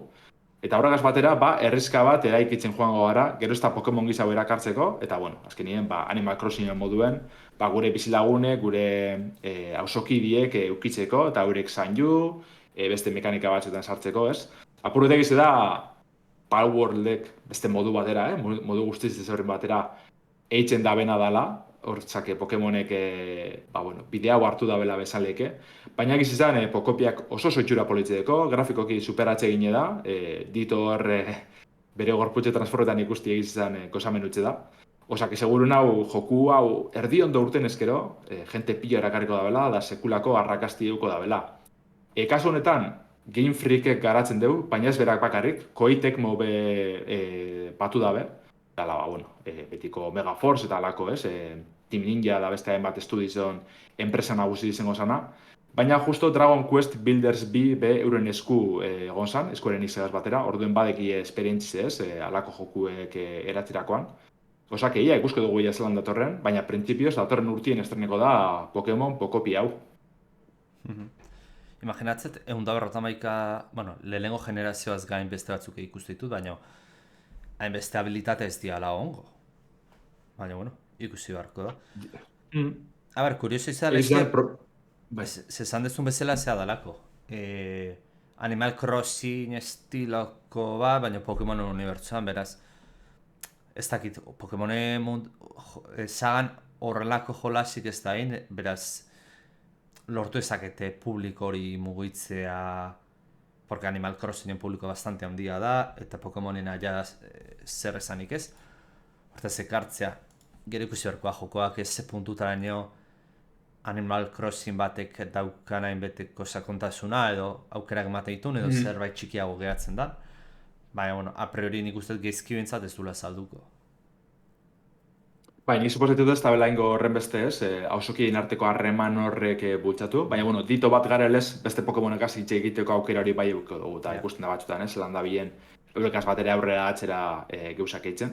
Eta horregaz batera, errizka bat eraikitzen joango gara, gero ez da Pokemon gisa berak hartzeko, eta azkenien, Animal Crossingen moduen, gure bizilagune, gure auzokidiek eukitzeko, eta eurek zaindu, beste mekanika batzuetan sartzeko, Apurretek ize da, Palworldek beste modu batera, modu guztiz ez horren batera, eitzen da bena dala, hortzake Pokemonek bidea hau hartu dabela bezaleke, baina egiz izan Pokopiak oso itxura politzeko, grafikoki superatxe gine da, dito hor bere gorputxe transformetan ikusti egiz izan gozamen utxe da. Osake, segurun hau, joku hau erdi ondo urten ezkero, jente pilo erakarriko dabela, da sekulako arrakasti duko dabela. Kasu honetan, Game Freakek garatzen dugu, baina ez berak bakarrik, Koei Tecmo batu dabe, dala, betiko Megaforce eta alako, Team Ninja da beste hainbat estudizon enpresa nagusi izango zana, baina justo Dragon Quest Builders B euren esku egon zan, Square Enixegaz batera, orduen badeki esperientziz alako jokuek eratzerakoan. Osake, ia ikusko dugu ia zelan datorren, baina printzipioz datorren urtien estreneko da Pokemon Pokopi hau. Imaginatzet, 151, lehenengo generazioaz gain beste batzuk ikustu ditut, baina hainbeste habilitate ez diala ongo. Baina, ikusi beharko da. A ber, kurioso izan, zezan dezun bezala zea dalako. Animal Crossing estiloko baina Pokemonen unibertsuan, beraz, ez dakit, Pokemonen zagan horrelako jolasik ez da hain, beraz, lortu ezakete publiko hori mugitzea, porque Animal Crossingen publiko bastante handia da, eta Pokemonena ja zer esanik ez. Hortaz ekartzea, gero ikusi berkoa jokoak ez puntutaraino Animal Crossing batek daukan hainbeteko sakontasuna, edo aukerak ematen ditun, edo zerbait txikiago geratzen da. Baina, a priori nik uste geizki bintzat ez duela salduko. Bai, nik suposetut ez da belaingo horren beste ez, hausokien arteko harreman horrek bultzatu, baina, dito bat garelez, beste Pokemonekaz hitz egiteko aukera hori bai eukiko dugu, eta ikusten da batzutan, zelan da bien, eurekaz batera aurrera atzera geusak eitzen.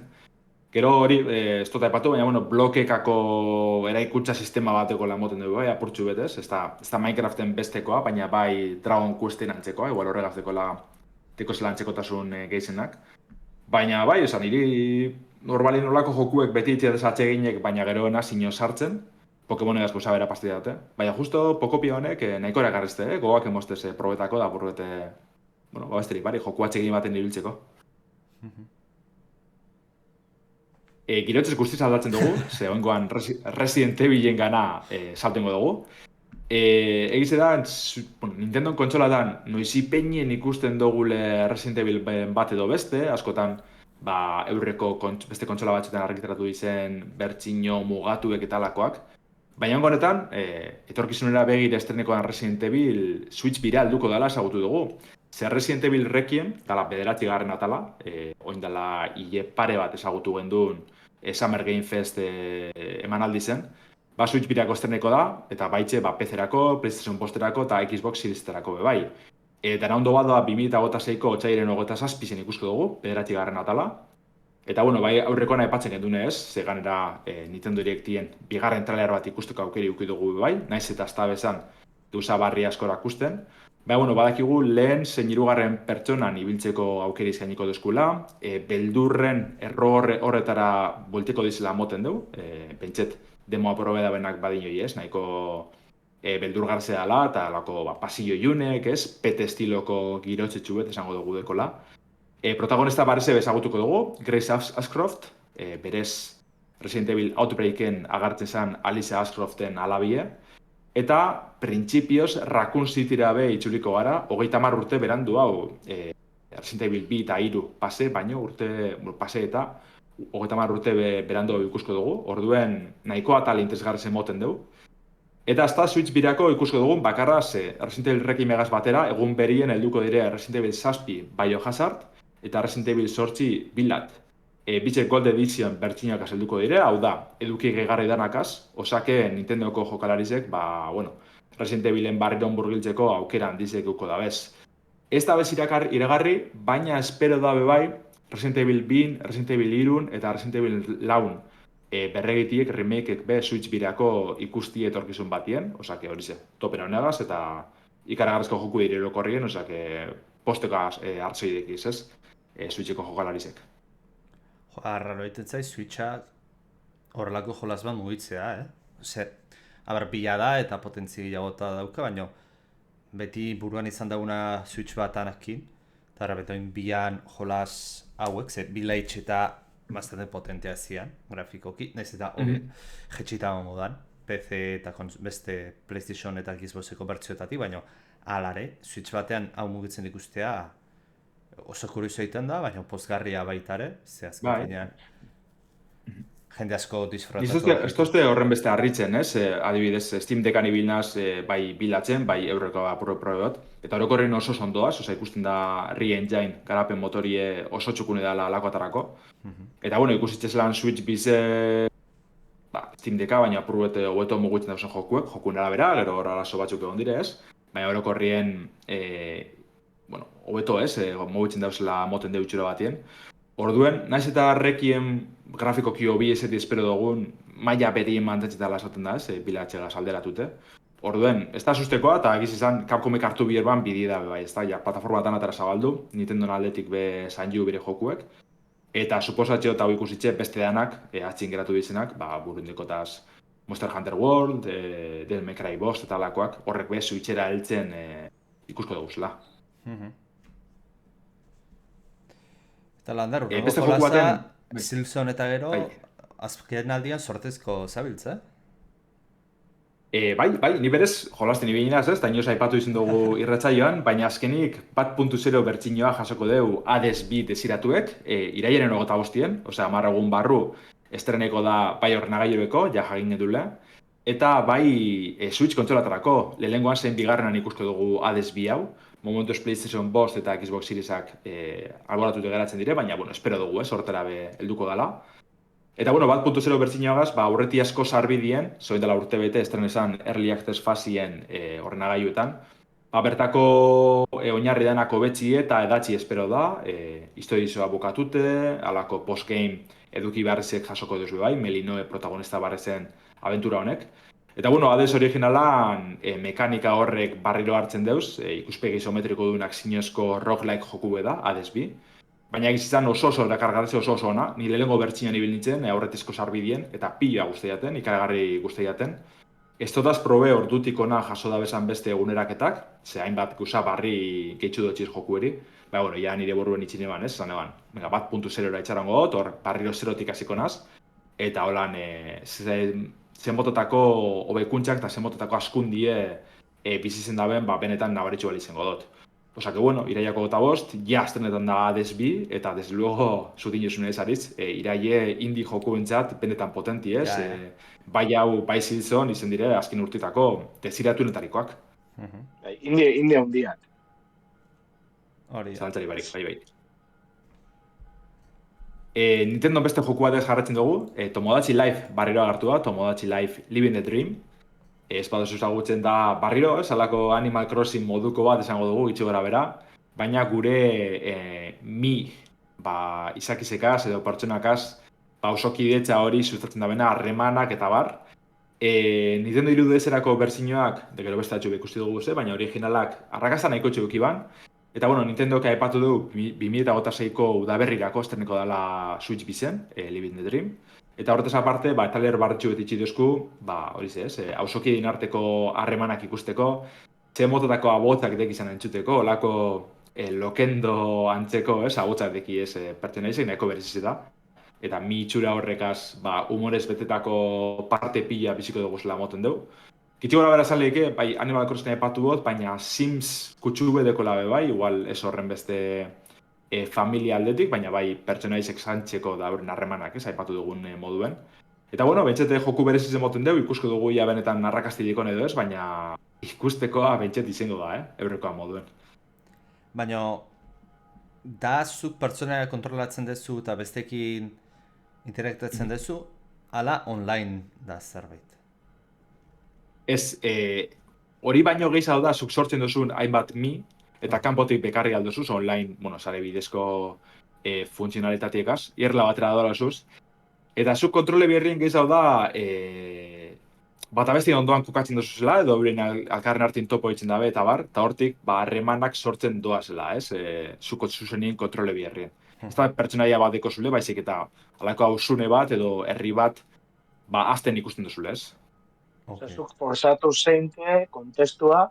Gero hori, ez dut aipatu, baina, blokekako eraikuntza sistema bateko lan moten dugu, apurtxu betez, ez da Minecraften bestekoa, baina bai Dragon Questen antzekoa, igual horregaz teko zela antzekotasun gehizenak. Baina bai, esan, niri normalin olako jokuek beti itxea desatxe eginek, baina geroena sino sartzen, Pokemonegaz goza bera pasti dute. Baina justo Pokopia honek nahiko erakarrizte, gogoak emostez probetako da burbete, besterik bari, joku atxegin baten ibiltzeko. Girotzez guztiz aldatzen dugu, ze oingoan Resident Evilen gana saltengo dugu. Egize da, Nintendo kontsolatan noizi peinen ikusten dugule Resident Evil bat edo beste, askotan eurreko beste kontsola batzuetan argitaratu dizen bertxino mugatuek eta alakoak. Baina honetan, etorkizunera begir estrenekoan Resident Evil Switch bira alduko dela esagutu dugu. Zer Resident Evil Requiem, dala 9. atala, oin dela hile pare bat esagutu genduen Summer Game Fest emanaldi zen. Switch birako estreneko da, eta baitxe PC-erako, PlayStation Posterako eta Xbox Series-erako bai. Eta ondo bat da 2026ko otxairen 27 ikusko dugu, 9. atala. Eta bai aurrekoan aipatzen gendune ez, ze ganera Nintendo Directien bigarren trailer bat ikusteko aukeri uki dugu bai, naiz eta azta bezan gauza barri asko erakusten. Badakigu lehen zein hirugarren pertsonan ibiltzeko aukeri eskainiko duzkula, beldurren erro horretara bolteko dizela moten dugu, pentset demoa probeda benak badinoi ez, nahiko beldurgartzea dela, eta lako pasillo iunek, ez, pete estiloko girotxetxu bet esango dugu dekola. Protagonista barreze bezagutuko dugu, Grace Ashcroft, berez Resident Evil Outbreaken agartzen zen Alicia Ashcroften alabie, eta printzipioz Raccoon Cityra be itzuliko gara, 30 urte berandu hau, Resident Evil 2 eta 3 pase, baino urte pase eta 30 urte berandu ikusko dugu, orduen nahiko atal interesgarzen moten dugu. Eta azta Switch birako ikusko dugun bakarra Resident Evil Requiemegaz batera, egun berien helduko dire Resident Evil 7 Biohazard eta Resident Evil 8 Billat. Bitxek Gold Edition bertxinakaz helduko dire, hau da, eduki gegarri danakaz, osake Nintendoko jokalarizek, Resident Evilen barriron burgiltzeko aukera handizek uko da bez. Ez da bez iragarri, baina espero da bebai, Resident Evil 2, Resident Evil 3 eta Resident Evil 4 berregitiek, remakeek be Switch birako ikusti etorkizun batien, osake hori ze, topera honegaz eta ikaragarrizko joku direro korrien, osake postekaz hartzoidekiz, ez, Switcheko jokalarizek. Arraro egiten zaiz, Switcha horrelako jolas bat mugitzea, bila da eta potentzi gehiagota dauka, baina beti buruan izan dauna Switch bat anakin, eta betoin bian jolas hauek, Village eta bastante potentea zian, grafikoki, nahiz eta hori jetxita modan, PC eta beste PlayStation eta Xboxeko bertzioetatik, baina alare, Switch batean hau mugitzen ikustea oso kurioso egiten da, baina pozgarria baitare, ze azkenean jende asko disfrutatu. Ez tozte horren beste harritzen, ez? Adibidez, Steam Deckan ibilnaz bai bilatzen, bai eurreko apurro bat. Eta orokorren oso sondoaz, ikusten da Re-Engine garapen motorie oso txukune dela lako atarako. Eta bueno, ikusitzen lan Switch bize Steam Decka, baina apurruete hobeto mugitzen dauzen jokuek, jokuen arabera, gero arazo batzuk egon dire, ez? Baina orokorrien, hobeto ez, mugitzen dauzela moten deutxura batien. Orduen, naiz eta Requiem grafikoki hobi eseti espero dugun, maila berien mantentzetala esaten da, ez, bilatxegaz alderatute. Orduen, ez da sustekoa, eta egiz izan, Capcomek hartu bierban bidi da, bai, ez da, ja, plataformatan atara zabaldu, Nintendo aldetik be Sanju bere jokuek, eta suposatxeo eta ikusitxe beste danak, atzin geratu dizenak, burundikotaz Monster Hunter World, Devil May Cry Bost eta alakoak, horrek be Switchera heltzen ikusko duguzela. Eta Landar, beste joku baten, Silson eta gero, azken aldian sortezko zabiltza, Bai, ni berez jolasten ibilinaz, ez, eta inoz aipatu izan dugu irratsaioan, baina azkenik 1.0 bertsinoa jasoko deu Hades 2 desiratuek, iraiaren 25, osea, 10 egun barru, estreneko da bai ordenagailubeko, ja jagin edula, eta bai Switch kontsolatarako, lehenengoan zein bigarrenan ikusko dugu Hades 2 hau, momentuz PlayStation 5 eta Xbox Seriesak alboratute geratzen dire, baina, espero dugu, hortera helduko dela. Eta, 1.0 bertsinoagaz, aurreti asko sarbidien, zoin dela urte bete, estrenesan Early Access fasien ordenagailuetan. Bertako oinarri denako betxi eta edatzi espero da, historizoa bukatute, alako postgame eduki beharrezek jasoko duzu bai, Melinoe protagonista barrezen abentura honek. Eta, Hades originalan mekanika horrek barriro hartzen deuz, ikuspegi isometriko duenak zinezko roguelike joku da, Hades 2. Baina egizizan oso erakargarri oso ona, ni lehenengo bertxinan ibil nintzen, aurretizko sarbidien, eta pila guztiaten, ikaragarri guztiaten. Ez totaz probe ordutik ona jaso da bezan beste eguneraketak, ze hainbat guza barri gehitxu dutxiz jokueri. Ja nire borruen itxin eban, ez? Zan eban, 1.0 itxarango dut, hor barriro zerotik hasiko naz, eta holan zenbototako hobekuntzak eta zenbototako askundie bizitzen daben, benetan nabaritxu bali izango dut. Osa que, iraiako 25, ja estrenetan da Hades 2, eta desde luego, zutin josune ez ariz, iraie indie joku entzat, benetan potenti ez, bai hau, bai Silson, izen dire, azken urtitako, desiratunetarikoak. Indie hondiak. Zalantzari barik, bai. Nintendo beste joku batez jarratzen dugu, Tomodachi Life barriro agartu da, Tomodachi Life Living the Dream. Ez badoz ezagutzen da barriro, alako Animal Crossing moduko bat esango dugu, itxo gara bera, baina gure izakizekaz edo pertsonakaz osokidetza hori sustatzen da bena, harremanak eta bar. Nintendo 3DS-erako berzinoak, gero beste atxube ikusti dugu ze, baina originalak arrakasta nahiko txuki ban. Eta Nintendoak aipatu du 2026ko udaberrirako estreneko dela Switch bizen, Living the Dream. Eta horretaz aparte, taler bartxu betitxi duzku, hori ze, hausokideen arteko harremanak ikusteko, ze mototako abotzak dek izan entzuteko, olako lokendo antzeko, abotzak deki pertsonaizek, nahiko berezize da. Eta mi itxura horrekaz, humorez betetako parte pila biziko dugu zela moten dugu. Kitxu gara bera zaleike, Animal Crossing epatu bot, baina Sims kutsu bedeko labe igual ez horren beste familia aldetik, baina pertsonaizek zantzeko da horren harremanak, aipatu dugun moduen. Eta bentsete joku berezizen moten dugu, ikusko dugu ia benetan arrakastiliko edo ez, baina ikustekoa bentset izango da, eurrekoa moduen. Baina, da zuk pertsonaia kontrolatzen duzu eta bestekin interaktatzen duzu, ala online da zerbait? Ez, hori baino gehiago da, zuk sortzen duzun hainbat eta kanpotik bekarri aldozuz, online, sare bidezko funtzionalitatiekaz, irla batera dola zuz. Eta zuk kontrole berrien gehiago da, bat abesti ondoan kokatzen duzuzela, edo biren alkarren hartin topo ditzen dabe, eta bar, eta hortik, harremanak sortzen doazela, ez, zuko zuzenien kontrole berrien. Ez da pertsonaia bat deko zule, baizik eta alako hausune bat, edo herri bat, azten ikusten duzule, ez. Zuk forzatu zeinte, kontestua,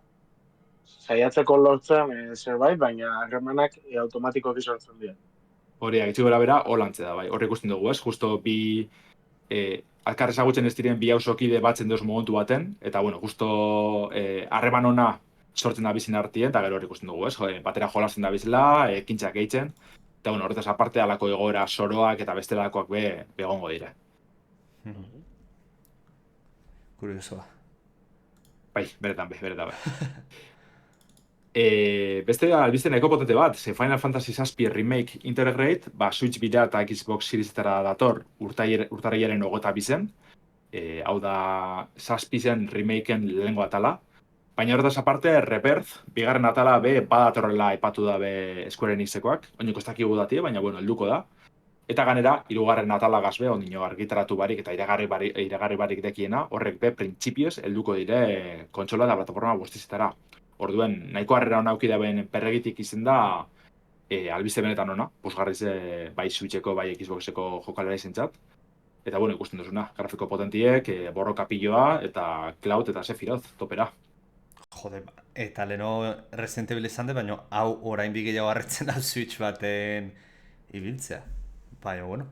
saiatzeko lortzen zerbait, baina harremanak automatikoki sortzen dira. Horiak, itxiko gara bera, holantze da, bai. Horre ikusten dugu, ez? Justo bi alkar ezagutzen ez diren bi hausokide batzen deuz momentu baten, eta, bueno, justo harreman ona sortzen da bizin artien, eta gero hori ikusten dugu, ez? Batera jolasten da bizela, ekintxak eitzen, eta, bueno, horretaz aparte, alako egoera soroak eta bestelakoak begongo dira. Kuriosoa. Bai, beretan bai. Beste albiste nahiko potente bat, ze Final Fantasy VII Remake Integrate, Switch bira eta Xbox Seriesetara dator urtarrilaren 22. Hau da, Zazpizen remakeen lehengo atala. Baina horretaz aparte, Rebirth, bigarren atala badatorrela aipatu da Square Enixekoak. Oineko ez dakigu datie, baina bueno, helduko da. Eta ganera, hirugarren atala gazbe, ondino argitaratu barik eta iragarri barik dekiena, horrek printzipioz helduko dire kontsola eta plataforma guztizetara. Orduen, nahiko harrera hona auki daben perregitik izen da albiste benetan ona, posgarriz bai Switcheko, bai Xboxeko jokalera izentzat. Eta bueno, ikusten duzuna, grafiko potentiek, borroka piloa eta cloud eta Sephiroth topera. Jode, eta leno Resident Evil izan de, baina hau orain gehiago harretzen da Switch baten ibiltzea. Baina, bueno.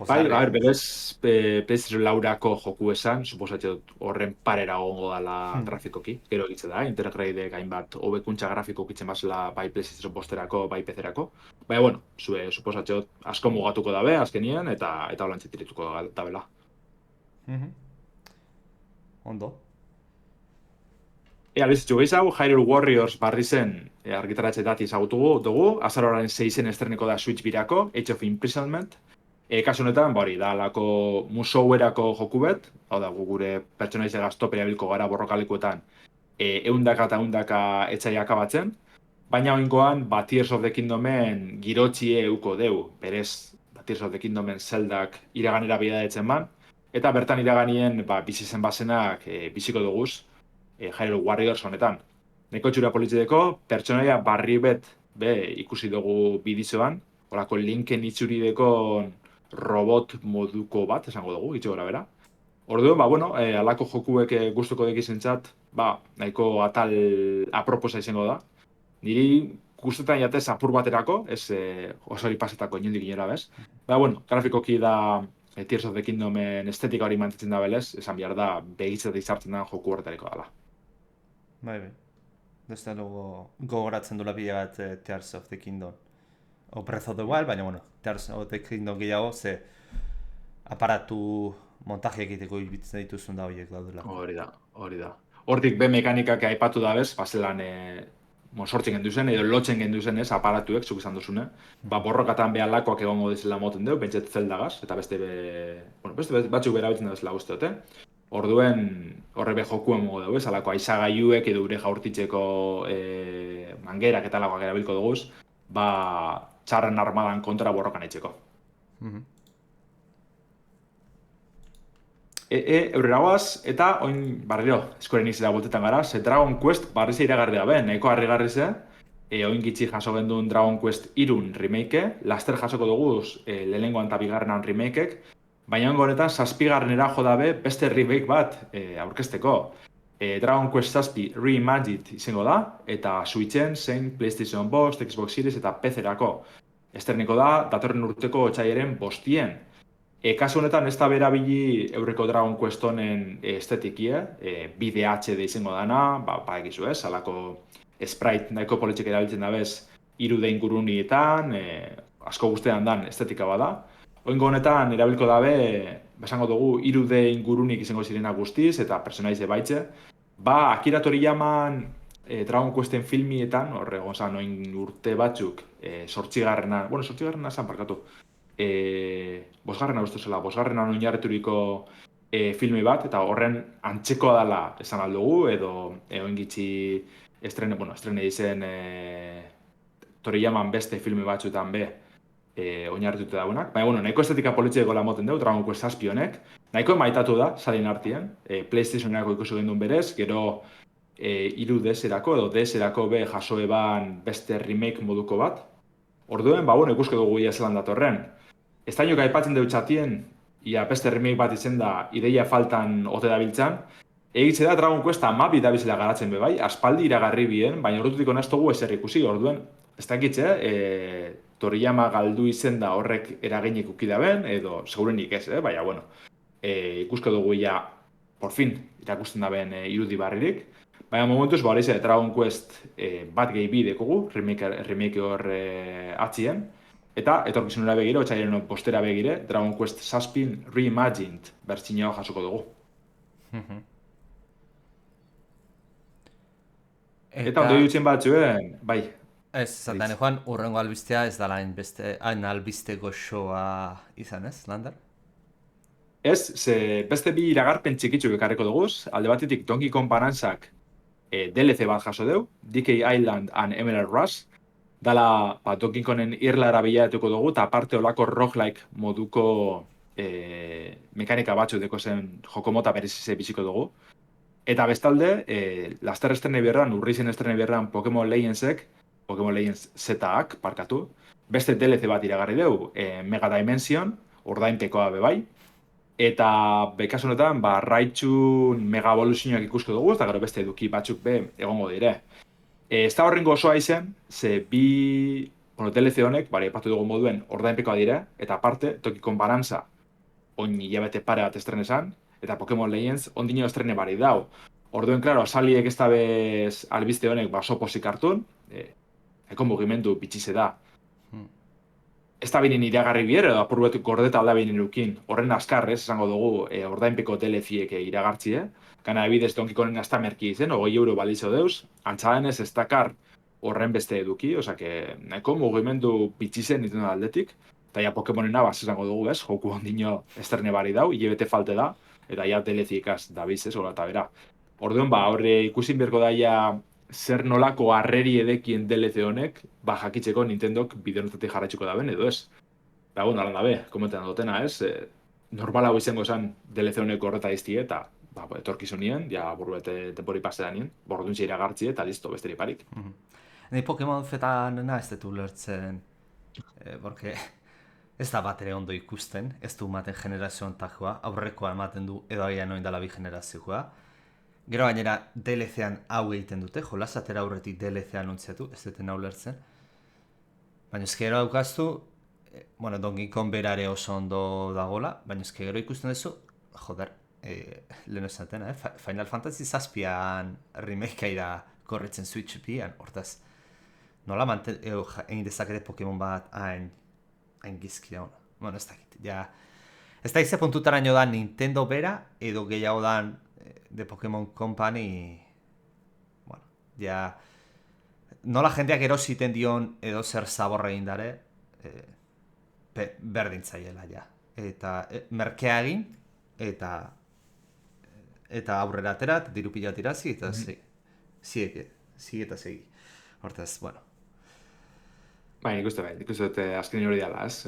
Bai, berez, PlayStation laurako joku esan, suposatxot horren parera gongo dala grafikoki. Gero egitze da, Intergrade gainbat hobekuntza grafiko kitzen bazela bai PlayStation posterako, bai PC-erako. Baina, bueno, suposatxot asko mugatuko dabe, azkenien, eta holantxe tirituko dabela. Ondo. Albizitxu gehiago, Hyrule Warriors barri zen argitaratxe dati ezagutugu dugu, azaroaren 6-en estreneko da Switch birako, Age of Imprisonment. Kasu honetan, hori, da alako musouerako joku bet, hau da, gure pertsonaize gaztopera bilko gara borrokalekuetan eundaka eta eundaka etxaia akabatzen, baina oingoan, Tears of the Kingdomen girotxie euko deu, berez, Tears of the Kingdomen zeldak iraganera bidadetzen man, eta bertan iraganien bizi zen bazenak biziko duguz, Hyrule Warriors honetan. Neko txura politzideko, pertsonaia barri bet ikusi dugu bidizoan, horako linken itzurideko robot moduko bat, esango dugu, itxo gara bera. Orduen, bueno, alako jokuek gustuko dekizentzat, nahiko atal aproposa izango da. Niri gustutan jatez apur baterako, ez osori pasetako inundik inora bez. Bueno, grafikoki da Tears of the Kingdomen estetika hori mantetzen da belez, esan behar da, begitzat izartzen da joku horretariko dela. Bai. Desde luego gogoratzen dula bila bat Tears of the Kingdom. O Breath of the Wild, baina, bueno, Tears of the Kingdom gehiago, ze aparatu montaje egiteko ibitzen dituzun da horiek daudela. Hori da. Hortik mekanikak aipatu da bez, bazelan sortzen genduzen, edo lotzen genduzen ez, aparatuek, zuk izan duzune. Borrokatan behalakoak egongo dizela moten deu, bentset zeldagaz, eta beste batzuk berabitzen da bezala guztiote. Orduen, horre jokuen mogo dugu ez, alako aizagaiuek edo ure jaurtitzeko mangerak eta alakoak erabilko duguz, txarren armadan kontra borrokan etxeko. Eurrera guaz, eta oin barriro, Square Enixera boltetan gara, ze Dragon Quest barri ze iragarri da nahiko harrigarri ze, oin gitxi jaso gendun Dragon Quest 3 remake, laster jasoko duguz lehenengoan eta bigarrenan remakeek, baina ongo honetan, 7. jo dabe beste remake bat aurkezteko. Dragon Quest 7 Reimagined izango da, eta Switchen, zein PlayStation Box, Xbox Series eta PC-erako. Esterniko da, datorren urteko otxaiaren 5. Kasu honetan, ez da berabili eurreko Dragon Quest honen estetikie, bide HD izango dana, egizu ez, alako sprite nahiko politxek erabiltzen dabez 3D ingurunietan, asko guztean dan estetika bada. Oingo honetan, erabilko dabe, esango dugu, 3D ingurunik izango zirena guztiz, eta personaize baitze. Akira Toriyaman Dragon Questen filmietan, horre gonzan, oin urte batzuk, sortzigarrena zan parkatu. Bosgarrena uste zela, bosgarrena oinarreturiko filmi bat, eta horren antzekoa dela esan aldugu, edo oin gitxi estrene dizen Toriyaman beste filmi batzuetan oinarritute daunak. Baina, nahiko estetika politxeko la moten dugu, Dragon Quest 7 honek. Nahiko maitatu da, salien artien. PlayStation-erako ikusi gendun berez, gero 3DS-erako edo DS-erako jaso eban beste remake moduko bat. Orduen, ikusko dugu ia zelan datorren. Ez da nioka aipatzen dugu txatien, ia beste remake bat izen da, ideia faltan ote dabiltzan. Egitze da Dragon Quest 12 dabizela garatzen bai, aspaldi iragarri bien, baina ordutik honaztogu ezer ikusi, orduen, ez dakitze, Toriyama galdu izen da horrek eraginik ukidaben, edo segurenik ez, baina, bueno, ikusko dugu ja, por fin, irakusten daben irudi barririk. Baina momentuz, hori ze Dragon Quest bat gehi bi dekogu, remake hor atzien, eta etorkizunera begire, otxaiaren postera begire, Dragon Quest Saspin Reimagined bertsinioa jasoko dugu. Eta ondo dutzen batzuen, bai. Ez, zaten joan, urrengo albistea ez dala hain albiste goxoa izan ez, Lander? Ez, ze beste bi iragarpen txikitzuk ekarriko duguz, alde batetik Donkey Kong Bonanzak DLC bat jaso deu, DK Island and Emerald Rush, dala Donkey Kongen irlara bilatuko dugu, eta aparte olako roguelike moduko mekanika batzu deko zen jokomota berezize biziko dugu. Eta bestalde, laster estrene berran, urrizen estrene berran Pokemon Legends Z-ak, parkatu, beste DLC bat iragarri deu, Mega Dimension, ordaintekoa bebai, eta bekasu honetan, Raichun Mega Evolutionak ikusko dugu, eta gero beste eduki batzuk be egongo dire. Ez da horrengo osoa izen, ze bi DLC honek, ipatu dugu moduen, ordainpekoa dire, eta aparte, Donkey Kong Bonanza, oin hilabete pare bat estrene esan, eta Pokemon Legends ondino estrene bari dau. Orduen, klaro, asaliek ez da bez albiste honek oso pozik hartun, eko mugimendu bitxize da. Ez da binin iragarri bier, edo apurbetu gordeta alda binin ukin. Horren askarrez, esango dugu, ordainpeko teleziek iragartzie. Gana ebidez Donkey Kongen azta merki izen, 20 euro balizo deuz. Antzadenez ez dakar horren beste eduki, osake, nahiko mugimendu bitxizen ditu aldetik. Eta ja Pokemonena, esango dugu, bez, joku ondino estrene bari dau, hilebete falte da, eta ja teleziekaz da biz, hola eta bera. Orduan, horre ikusin berko daia zer nolako harreri edekien DLC honek, jakitzeko Nintendok bideonotatik jarraitzuko daben, edo ez. Eta, bueno, alan dabe, komentan dutena, ez? Normala hau izango esan DLC honek horreta iztie, eta etorkizunien, ja burbete tempori pasera nien, borduntxe iragartzie, eta listo, besteri parik. Ni Pokemon Z nena ez detu lertzen, porque ez da bat ere ondo ikusten, ez du ematen generazioan tajua, aurrekoa ematen du edo agian noin dela bi generazioa. Gero gainera DLC-an hau egiten dute, jolasatera aurretik DLC-an ontziatu, ez duten hau lertzen. Baina ezke gero daukaztu, Donkey Kong berare oso ondo dagola, baina ezke gero ikusten duzu, joder, lehen esaten, Final Fantasy zazpian remake ira korretzen Switch bian, hortaz, nola egin dezakete Pokemon bat hain gizki da ona. Ez dakit, ja, ez da ize puntutaraino da Nintendo bera, edo gehiago dan de Pokemon Company, ja, nola jendeak erositen dion edo zer zaborra egin dare, berdintzaiela, ja. Eta merkea egin, eta aurrera aterat, diru pila tirazi, eta sigi eta segi. Hortaz, bueno. Ikuste azken hori dela, ez?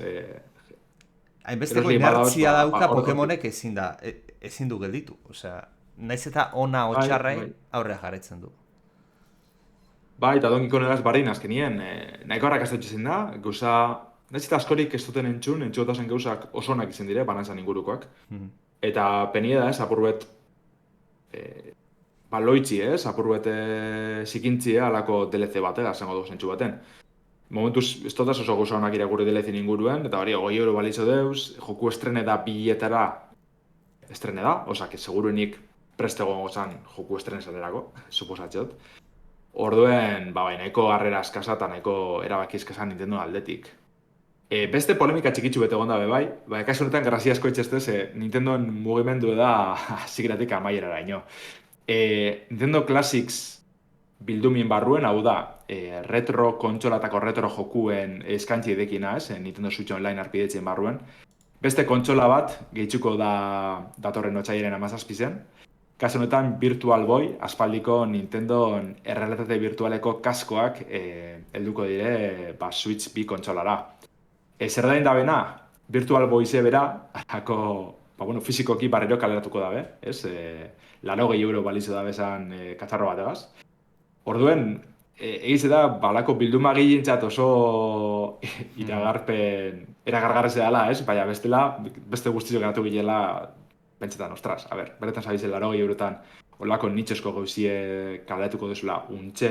Hainbesteko inertzia dauka Pokemonek ezin du gelditu, osea, naiz eta ona otxarrai aurrea jarraitzen du. Bai, eta Donkey Kongegaz bardin azkenien, nahiko harrakastetxezen da, gauza, naiz eta askorik ez duten entzuotazen gauzak oso onak izen dire, banantzan ingurukoak. Eta penie da, ez, apurbet, loitzi, ez, apurbet zikintzie alako DLC bat, zango dugu zentsu baten. Momentuz, ez dutaz oso gauza onak irakurri DLC-in inguruen, eta hori, 20 euro balizo deuz, joku estrene da biletara estrene da, osake, seguruenik prestego gozan joku estrene zalerako, suposatxot. Orduen, nahiko harrera eskasa eta nahiko erabaki eskasa Nintendo aldetik. Beste polemika txikitsu bete gonda bai, kasu honetan grazia asko itxestez, Nintendoen mugimendu da zikiratik amaierara ino. Nintendo Classics bildumien barruen, hau da, retro kontsolatako retro jokuen eskantzi edekina, Nintendo Switch Online arpidetzen barruen. Beste kontsola bat, gehitzuko da datorren otxaiaren 17 Kasu honetan Virtual Boy, aspaldiko Nintendo errealitate virtualeko kaskoak helduko dire Switch 2 kontsolara. Zer da indabena, Virtual Boy ze bera, fizikoki barriro kaleratuko dabe, ez? 80 euro balizo dabe esan katzarro bategaz. Orduen, egize da, balako bilduma gehientzat oso eragargarrez dela, ez? Baina beste guztizo geratu gilela pentsetan, ostras, beretan zabizen 80 eurotan olako nitxesko gauzie kaleratuko duzula untxe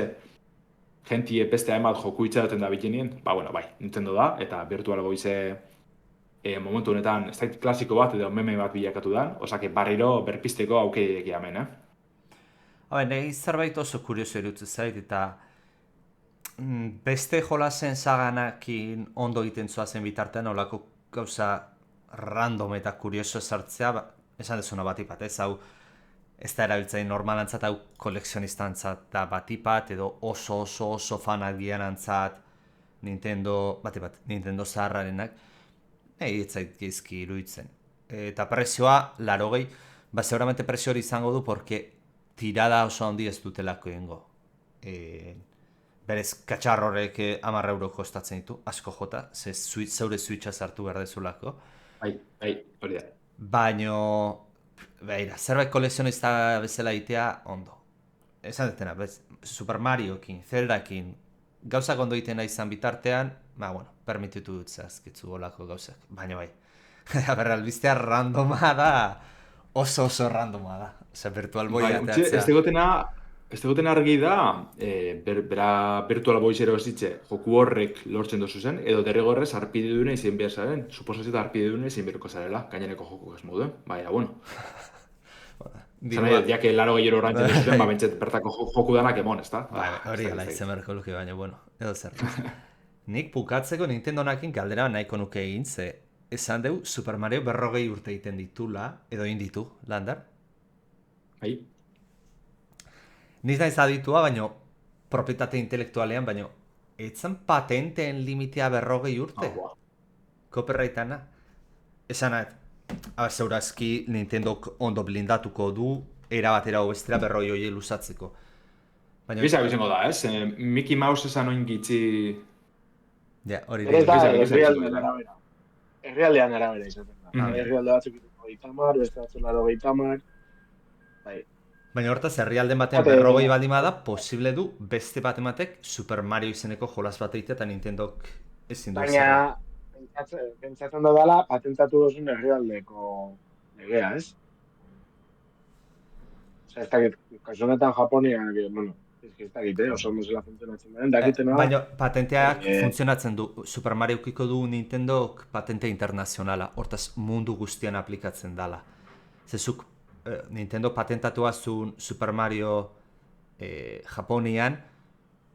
jentie beste hainbat joku itxaroten da bikenien, bueno, bai, Nintendo da, eta Virtual Boyse momentu honetan ez dakit klasiko bat edo meme bat bilakatu da, osake barriro berpisteko aukerik hemen, Nahi zerbait oso kurioso irutzen zait, eta beste jolasen saganakin ondo egiten zoazen bitartean, olako gauza random eta kurioso sartzea, esan dezuna batipat, ez da erabiltzain normalantzat, hau kolekzionistantzat da batipat, edo oso fanak dianantzat, Nintendo zaharrarenak, nahi ez zait geizki iruditzen. Eta prezioa, 80, seguramente prezio hori izango du, porque tirada oso handi ez dutelako egingo. Berez, katxarrorek 10 euro kostatzen ditu, asko jota, zeure switcha sartu behar dezulako. Bai, hori da. Baino, beira, zerbait kolekzionista bezala egitea ondo. Esan detena, Super Mariokin, Zeldakin, gauzak ondo egiten izan bitartean, permititu dut zazkitzu olako gauzak, baina bai. Albistea randoma da, oso randoma da. Virtual Boy ateatzea. Ez degotena argi da, bera Virtual Boy zero esitxe, joku horrek lortzen dozu zen, edo derrigorrez arpide dune izin behar zaren, suposazio arpide dune izin beharko zarela, gainereko joku ez modu, baina, bueno. Zan diake 80 orantxe dozu zen, bentsat bertako joku danak emon, ez da? Hori gala izan beharko luke, baina, bueno, edo zer. Nik bukatzeko Nintendonakin galdera nahiko nuke egin, ze esan deu Super Mario 40 urte egiten ditula, edo egin ditu, Landar? Bai. Niz naiz aditua, baina propietate intelektualean, baina etzan patenteen limitea 40 urte? Copyrightana? Esan zeurazki Nintendok ondo blindatuko du, erabatera hobestera 40 hori luzatzeko. Bizak izango da, ez? Mickey Mouse esan oin gitzi... Ja, hori Ez da, herrialdean arabera izaten da. Herrialde batzuk ituko 30, beste batzuk 80, bai. Baina hortaz, herrialden batean 40 baldima da, posible du beste bat ematek Super Mario izeneko jolas bat egitea eta Nintendok ezin du. Baina, pentsatzen da dela, patentatu dozun herrialdeko legea, ez? Osa, ez dakit, kasunetan Japonian, bueno, ez dakit, oso ondo zela funtzionatzen den, dakitena... Baina patenteak funtzionatzen du, Super Mario ukiko du Nintendok patente internazionala, hortaz mundu guztian aplikatzen dala. Zezuk Nintendo patentatua zuen Super Mario Japonian,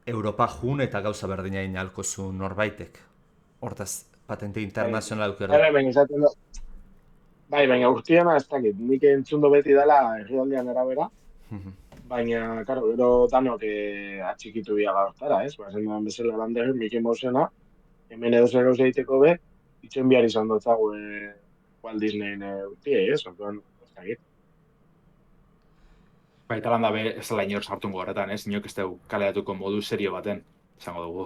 Europa jun eta gauza berdina inalko zuen norbaitek. Hortaz, patente internazionala ukero. Baina urtiana ez dakit, nik entzundo beti dela herrialdean arabera, baina, karo, gero danok atxikitu biaga hortara, ez? Bazen duan bezala Lander, Mickey Mousena, hemen edo zer gauz egiteko be, itxen bihar izan dutzago Walt Disneyn urtiei, ez? Orduan, ez dakit. Baita landa be, ez dela inor sartungo horretan, ez? Inok ez dugu kaleatuko modu serio baten, izango dugu.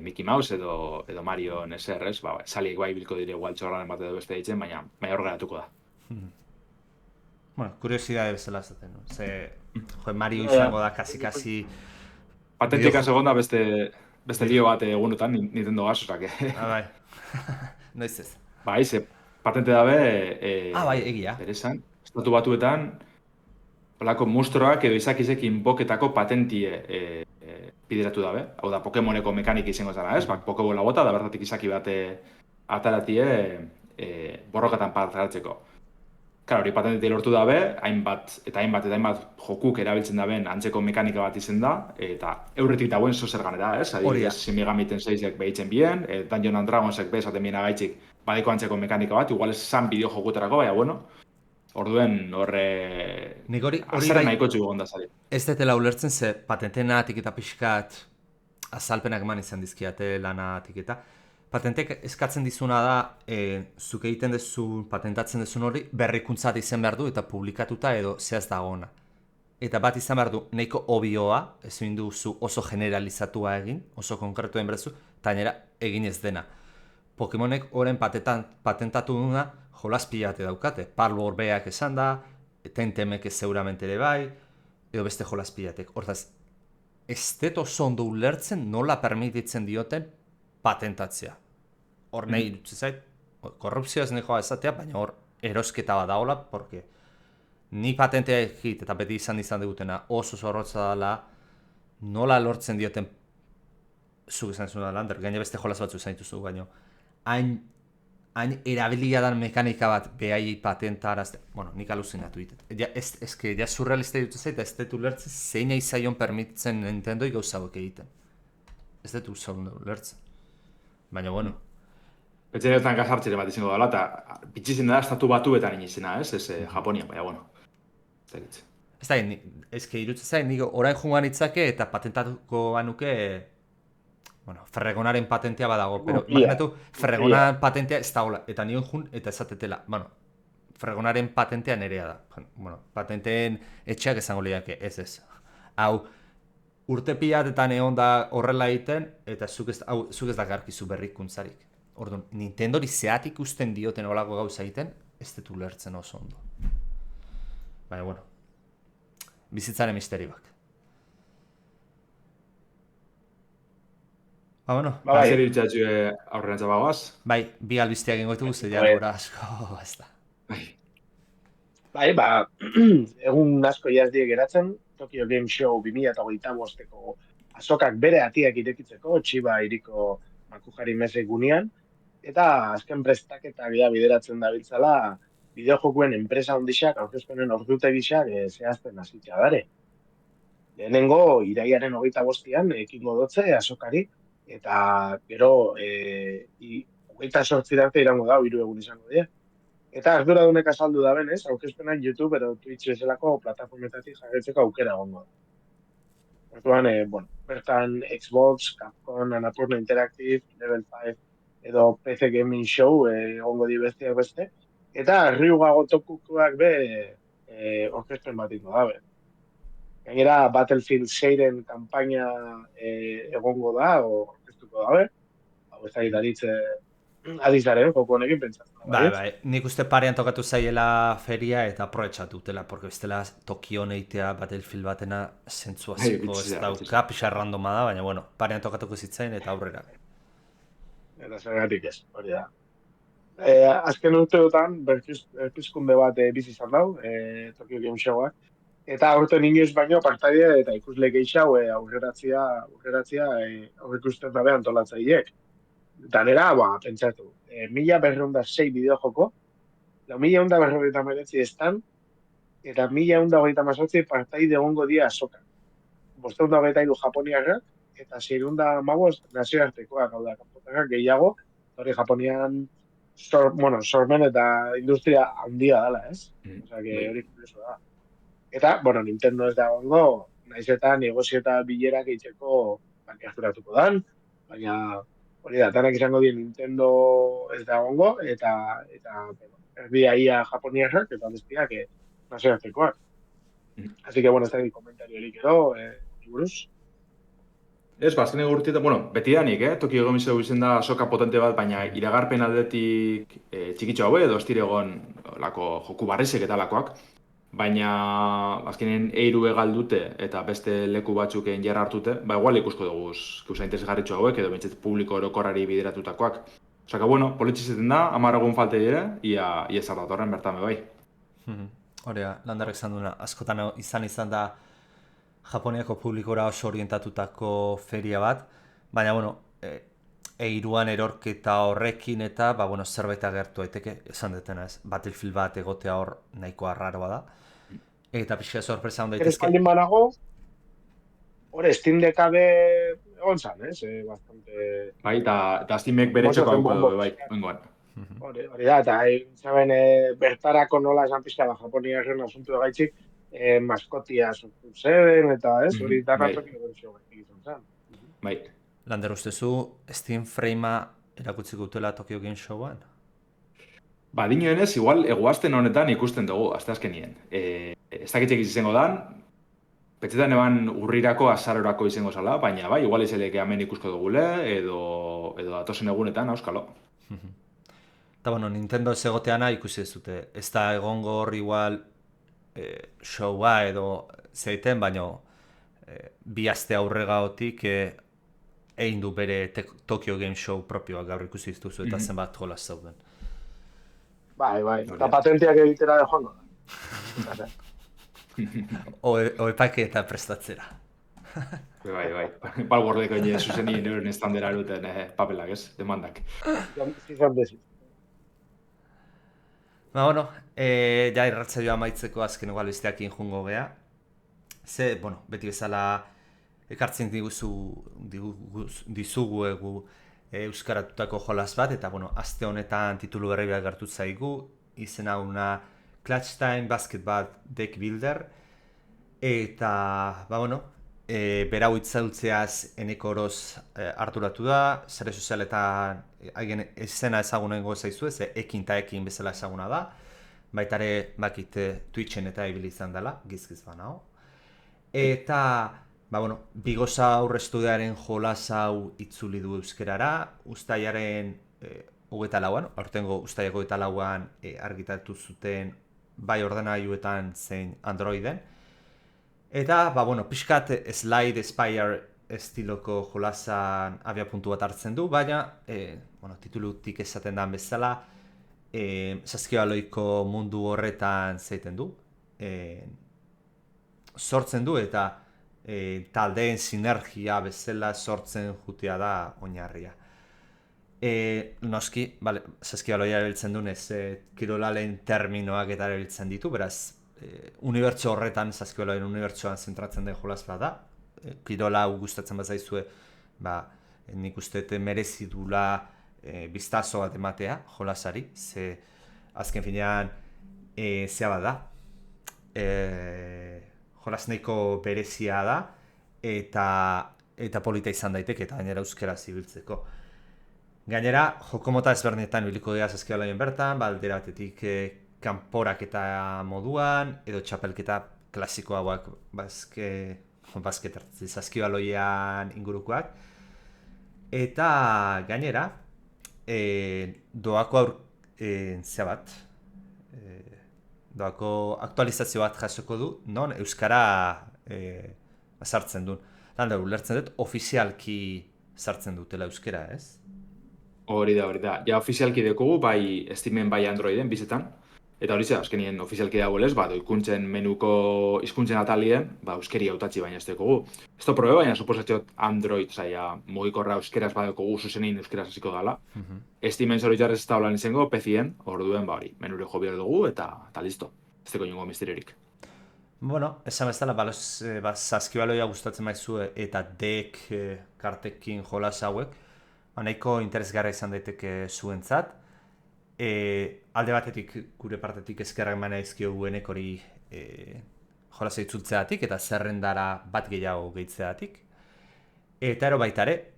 Mickey Mouse edo Mario neser, ez? Saliek bai bilko dire gualtxorraren bat edo beste ditzen, baina hor geratuko da. Bueno, kuriosidade bezala zaten, no? Mario izango da kasi... Patentika segonda beste lio bat egunotan Nintendo gaz, osake. Bai. Noiz ez. Bai, ze patente dabe... Bai, egia. Berezan, estatu batuetan, holako mustroak edo izakizek inboketako patentie bideratu dabe. Hau da, Pokemoneko mekanik izango zara, ez? Pokebola bota, da bertatik izaki bat ataratie borrokatan parte hartzeko. Claro, hori patentetik lortu dabe, hainbat jokuk erabiltzen daben antzeko mekanika bat izen da, eta eurretik dauen zozer ganera, ez? Adibidez, Shin Megami Tensei behitzen bien, Dungeons and Dragonsek bezaten bien agaitzik badiko antzeko mekanika bat, igual ez zan bideo jokutarako, baina, bueno, orduen horre... Azerra nahiko txugu gonda zari. Ez detela ulertzen ze patentenatik eta pixkat azalpenak eman izan dizkiate lanatik eta patentek eskatzen dizuna da, zuk egiten dezu, patentatzen dezun hori, berrikuntzat izan behar du eta publikatuta edo zehaz dagoena. Eta bat izan behar du, nahiko obioa, ezin duzu oso generalizatua egin, oso konkretuen berezu, eta gainera egin ez dena. Pokemonek horren patentatu duna jolas pilate daukate. Parlor beak esan da, Tentemek ez seguramente ere bai, edo beste jolas pilatek. Hortaz, ez dut oso ondo ulertzen nola permititzen dioten patentatzea. Hor nahi dut zait, korrupzioa ez nekoa ezatea, baina hor erosketa bat daola, porque ni patentea egit eta beti izan dugutena oso zorrotza dela, nola lortzen dioten, zuk esan zuen Lander, gaina beste jolaz batzu izan dituzu, baino, hain erabilia dan mekanika bat behai patentarazte, bueno, nik aluzinatu ditet. Ja surrealista dut zait, ez dut ulertzen zein aizaion permitzen Nintendoi gauza hauek egiten. Ez dut ulertzen. Baina, bueno. Betxe dutan gazartxere bat izango dela, eta bitxizien da estatu batuetan inizena, ez Japonia, baina, bueno. Ez da, irutzen zain, nik orain jungan itzake eta patentatuko banuke, bueno, Ferregonaren patentea badago, pero imaginatu, Ferregonaren patentea ez da hola, eta nion jun, eta esatetela, bueno, Ferregonaren patentea nerea da. Bueno, patenteen etxeak esango liake, ez. Hau, urte pilatetan egon da horrela egiten, eta zuk ez da garkizu berrikuntzarik. Orduan, Nintendori zeatik usten dioten olako gauza egiten, ez dut ulertzen oso ondo. Baina, bueno, bizitzaren misterioak. Ba, bueno. Zer ditxatxu aurrerantza bagoaz? Bai, bi albizteak ingoetu guzti, gora asko, ez da. Bai, egun asko jazdi geratzen, Tokyo Game Show 2025ko azokak bere atiak irekitzeko, Chiba hiriko Makujari Mese gunean, eta azken prestaketak bideratzen dabiltzala, bideojokuen enpresa hondixak, aurkezpenen ordutegisak zehazten hasitza dare. Lehenengo, iraiaren 25an, ekingo dotze azokari, eta gero, 28 arte irango da, 3 egun izango dira. Eta arduradunek azaldu da benez, aurkezpenak YouTube edo Twitch bezalako plataformetatik jarraitzeko aukera egongo da. Orduan, bertan Xbox, Capcom, Annapurna Interactive, Level 5 edo PC Gaming Show egongo di besteak beste. Eta Ryuga Gotokuak orkestren bat ingo dabe. Gainera, Battlefield 6-en kanpaina egongo da, orkestuko dabe. Hau ez da adizaren, joko honekin pentsatzen. Bai, nik uste parean tokatu zaiela feria eta aprobetxatu dutela, porque bestela Tokion eitea Battlefield batena zentzua ziko ez dauka, pixa randoma da, baina, bueno, parean tokatuko zitzain eta aurrera. Eta zergatik ez, hori da. Azken urteotan, berpizkunde bat bizi izan dau, Tokyo Game Showa, eta aurten inoiz baino partaide eta ikusle gehiago aurreratzia aurrikusten dabe antolatzaileek. Danera, pentsatu, 1106 bideojoko, 1199 estan, eta 1128 partaide egongo dia azokan. 523 japoniarrak, eta 615 nazioartekoak, hau da, kanpotarrak gehiago, hori Japonian sormen eta industria handia dela, ez? Osa, hori kurioso da. Eta, Nintendo ez da egongo, naiz eta negozio eta bilerak eitzeko gerturatuko dan, baina hori da, tanak izango dien Nintendo ez da egongo, eta erdia ia japoniarrak, eta bestiak nazioartekoak. Así que, ez da komentario horik edo, buruz. Ez, azken egurtietan, beti danik, Tokyo Game Show izen da soka potente bat, baina iragarpen aldetik txikitxo hau edo estiregon lako joku barrizek eta lakoak. Baina azkenen eiru egaldute eta beste leku batzuken jarra hartute, igual ikusko dugu gauza interesgarritxo hauek edo bintzat publiko orokorrari bideratutakoak. Osaka, politxizeten da, 10 egun falte dire, ia ezar datorren bertan bai. Horea, Landarrek zan duena, askotan izan da Japoniako publikora oso orientatutako feria bat, baina, eiruan erorketa horrekin eta, zerbait agertu daiteke, esan detena ez, Battlefield bat egotea hor nahiko arraroa da. Eta pixka sorpresa hon daitezke. Espaldin banago, hor Steam dekabe egon zan, ez? Bastante... Bai, eta Steamek bere txoko hauko bai, bengoan. Hori da, eta zaben bertarako nola esan pixka da Japoniaren asuntu egaitzik, maskotia sortu zeben, eta ez, hori darratok egotxo egiten zan. Bai. Lander, ustezu Steam Framea erakutziko dutela Tokyo Game Showan? Dinoenez, igual, eguazten honetan ikusten dugu, azte azkenien. Ez dakitzek izango dan, petxetan eban urrirako azarorako izango zala, baina bai, igual izeleke hemen ikusko dugule, edo datozen egunetan, auskalo. Eta, Nintendo ez egoteana ikusi ez dute. Ez da egongo hor igual showa edo zeiten, baina bi aste aurregaotik egin du bere Tokyo Game Show propioa gaur ikusi dituzu eta zenbat jolaz zauden. Bai, eta patentiak egitera de joango da. O epake eta prestatzera. Bai. Balbordeko ine zuzenien euren estandera eruten papelak, ez? Demandak. Zizan dezit. Bueno, ja irratsaioa amaitzeko azken albesteekin jungo gea. Bueno, beti bezala ekartzen dizugu euskaratutako jolas bat, eta, bueno, aste honetan titulu berri bat gertu zaigu, izena una Clutch Time Basketball Deck Builder, eta, bueno, berau itzaltzeaz eneko oroz harturatu da, sare sozialetan haien izena ezagunengo zaizu ez, ekin eta ekin bezala ezaguna da, baitare bakit Twitchen eta ibili izan dela, gizkiz banao. Eta, bueno, Bigosa aurrestudearen jolas hau itzuli du euskerara, uztailaren 24an, aurtengo uztaileko 24an argitatu zuten bai ordenagailuetan zein Androiden. Eta, bueno, pixkat Slide Spire estiloko jolasan abiapuntu bat hartzen du, baina, bueno, titulutik esaten den bezala, saskibaloiko mundu horretan zeiten du. Sortzen du eta taldeen sinergia bezala sortzen jutea da oinarria. Noski, saskibaloia erabiltzen dunez, kirolalen terminoak eta erabiltzen ditu, beraz, unibertso horretan, saskibaloien unibertsoan zentratzen den jolas bat da. Kirola gustatzen bazaizue, nik uste merezi dula biztazo bat ematea jolasari, ze azken finean zea bat da. Jolas nahiko berezia da, eta polita izan daiteke, eta gainera euskera zibiltzeko. Gainera, joko mota ezberdinetan ibiliko dira saskibaloien bertan, aldera batetik kanporaketa moduan, edo txapelketa klasiko hauak basket saskibaloian ingurukoak. Eta gainera, doako doako aktualizazio bat jasoko du, non euskara sartzen duen. Landa, ulertzen dut, ofizialki sartzen dutela euskara, ez? Hori da. Ja, ofizialki dekogu, bai Steamen, bai Androiden, bizetan. Eta hori azkenien ofizialki dago lez, doikuntzen menuko hizkuntzen atalien, euskeri hautatzi baina ez dekogu. Ez da probe, baina suposatxot Android, mugikorra euskeraz badekogu zuzenein euskeraz hasiko dala. Steamen zoritxarrez ez da holan izango, PC-en, orduen hori, menure jo behar dugu, eta listo. Ez deko ingo misteriorik. Bueno, esan bezala, saskibaloia gustatzen maizue eta deck kartekin jolas hauek, nahiko interesgarra izan daiteke zuentzat. Alde batetik, gure partetik eskerrak mana izkiogu hori jolasa itzultzeatik eta zerrendara bat gehiago gehitzeatik. Eta ero baitare,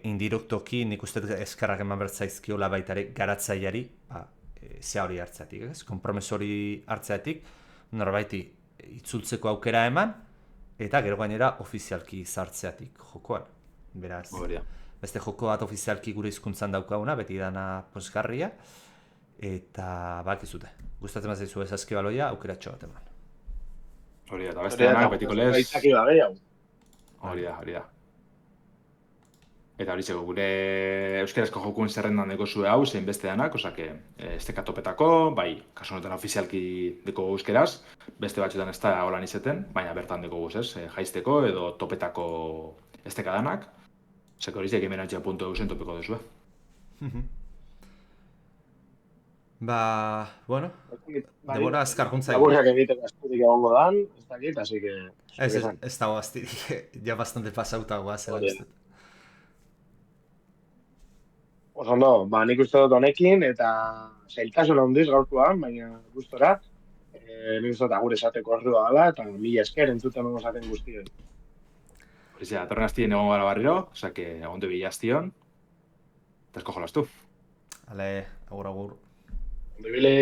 indirektoki nik uste eskerrak eman bertzaizkiola baitare garatzaileari zea hori hartzeatik, ez? Konpromeso hori hartzeatik, norbaiti itzultzeko aukera eman, eta gero gainera ofizialki sartzeatik jokoan. Beraz, beste joko bat ofizialki gure hizkuntzan daukaguna, beti dana posgarria, eta bakizute. Gustatzen bat zaizu saskibaloia, aukeratxo bat eman. Hori da, eta beste danak betiko lez. Hori da. Eta hori zego, gure euskarazko jokuen zerrendan deko zue hau, zein beste danak, osake, esteka topetako, bai, kasu honetan ofizialki deko euskeraz, beste batzuetan ez da holan izeten, baina bertan deko guz, ez, jaizteko edo topetako esteka danak, zeko hori zek emenatxea.eu zen topeko dezue. Bueno, demora azkarkuntza egin. Laburrak egiteko asturik egongo dan, ez dakit, así que... Ez dago astirik, ja bastante pasautagoa zela uste. Oso ondo, nik uste dut honekin, eta zailtasun handiz gaurkoan, baina gustora, nik uste dut agur esateko horrua gala, eta mila esker entzuten dugu esaten guztien. Horizia, torren hastien egon gara barriro, osake, egon du bila hastion, eta esko jolastu. Ale, agur. Ondo ibile.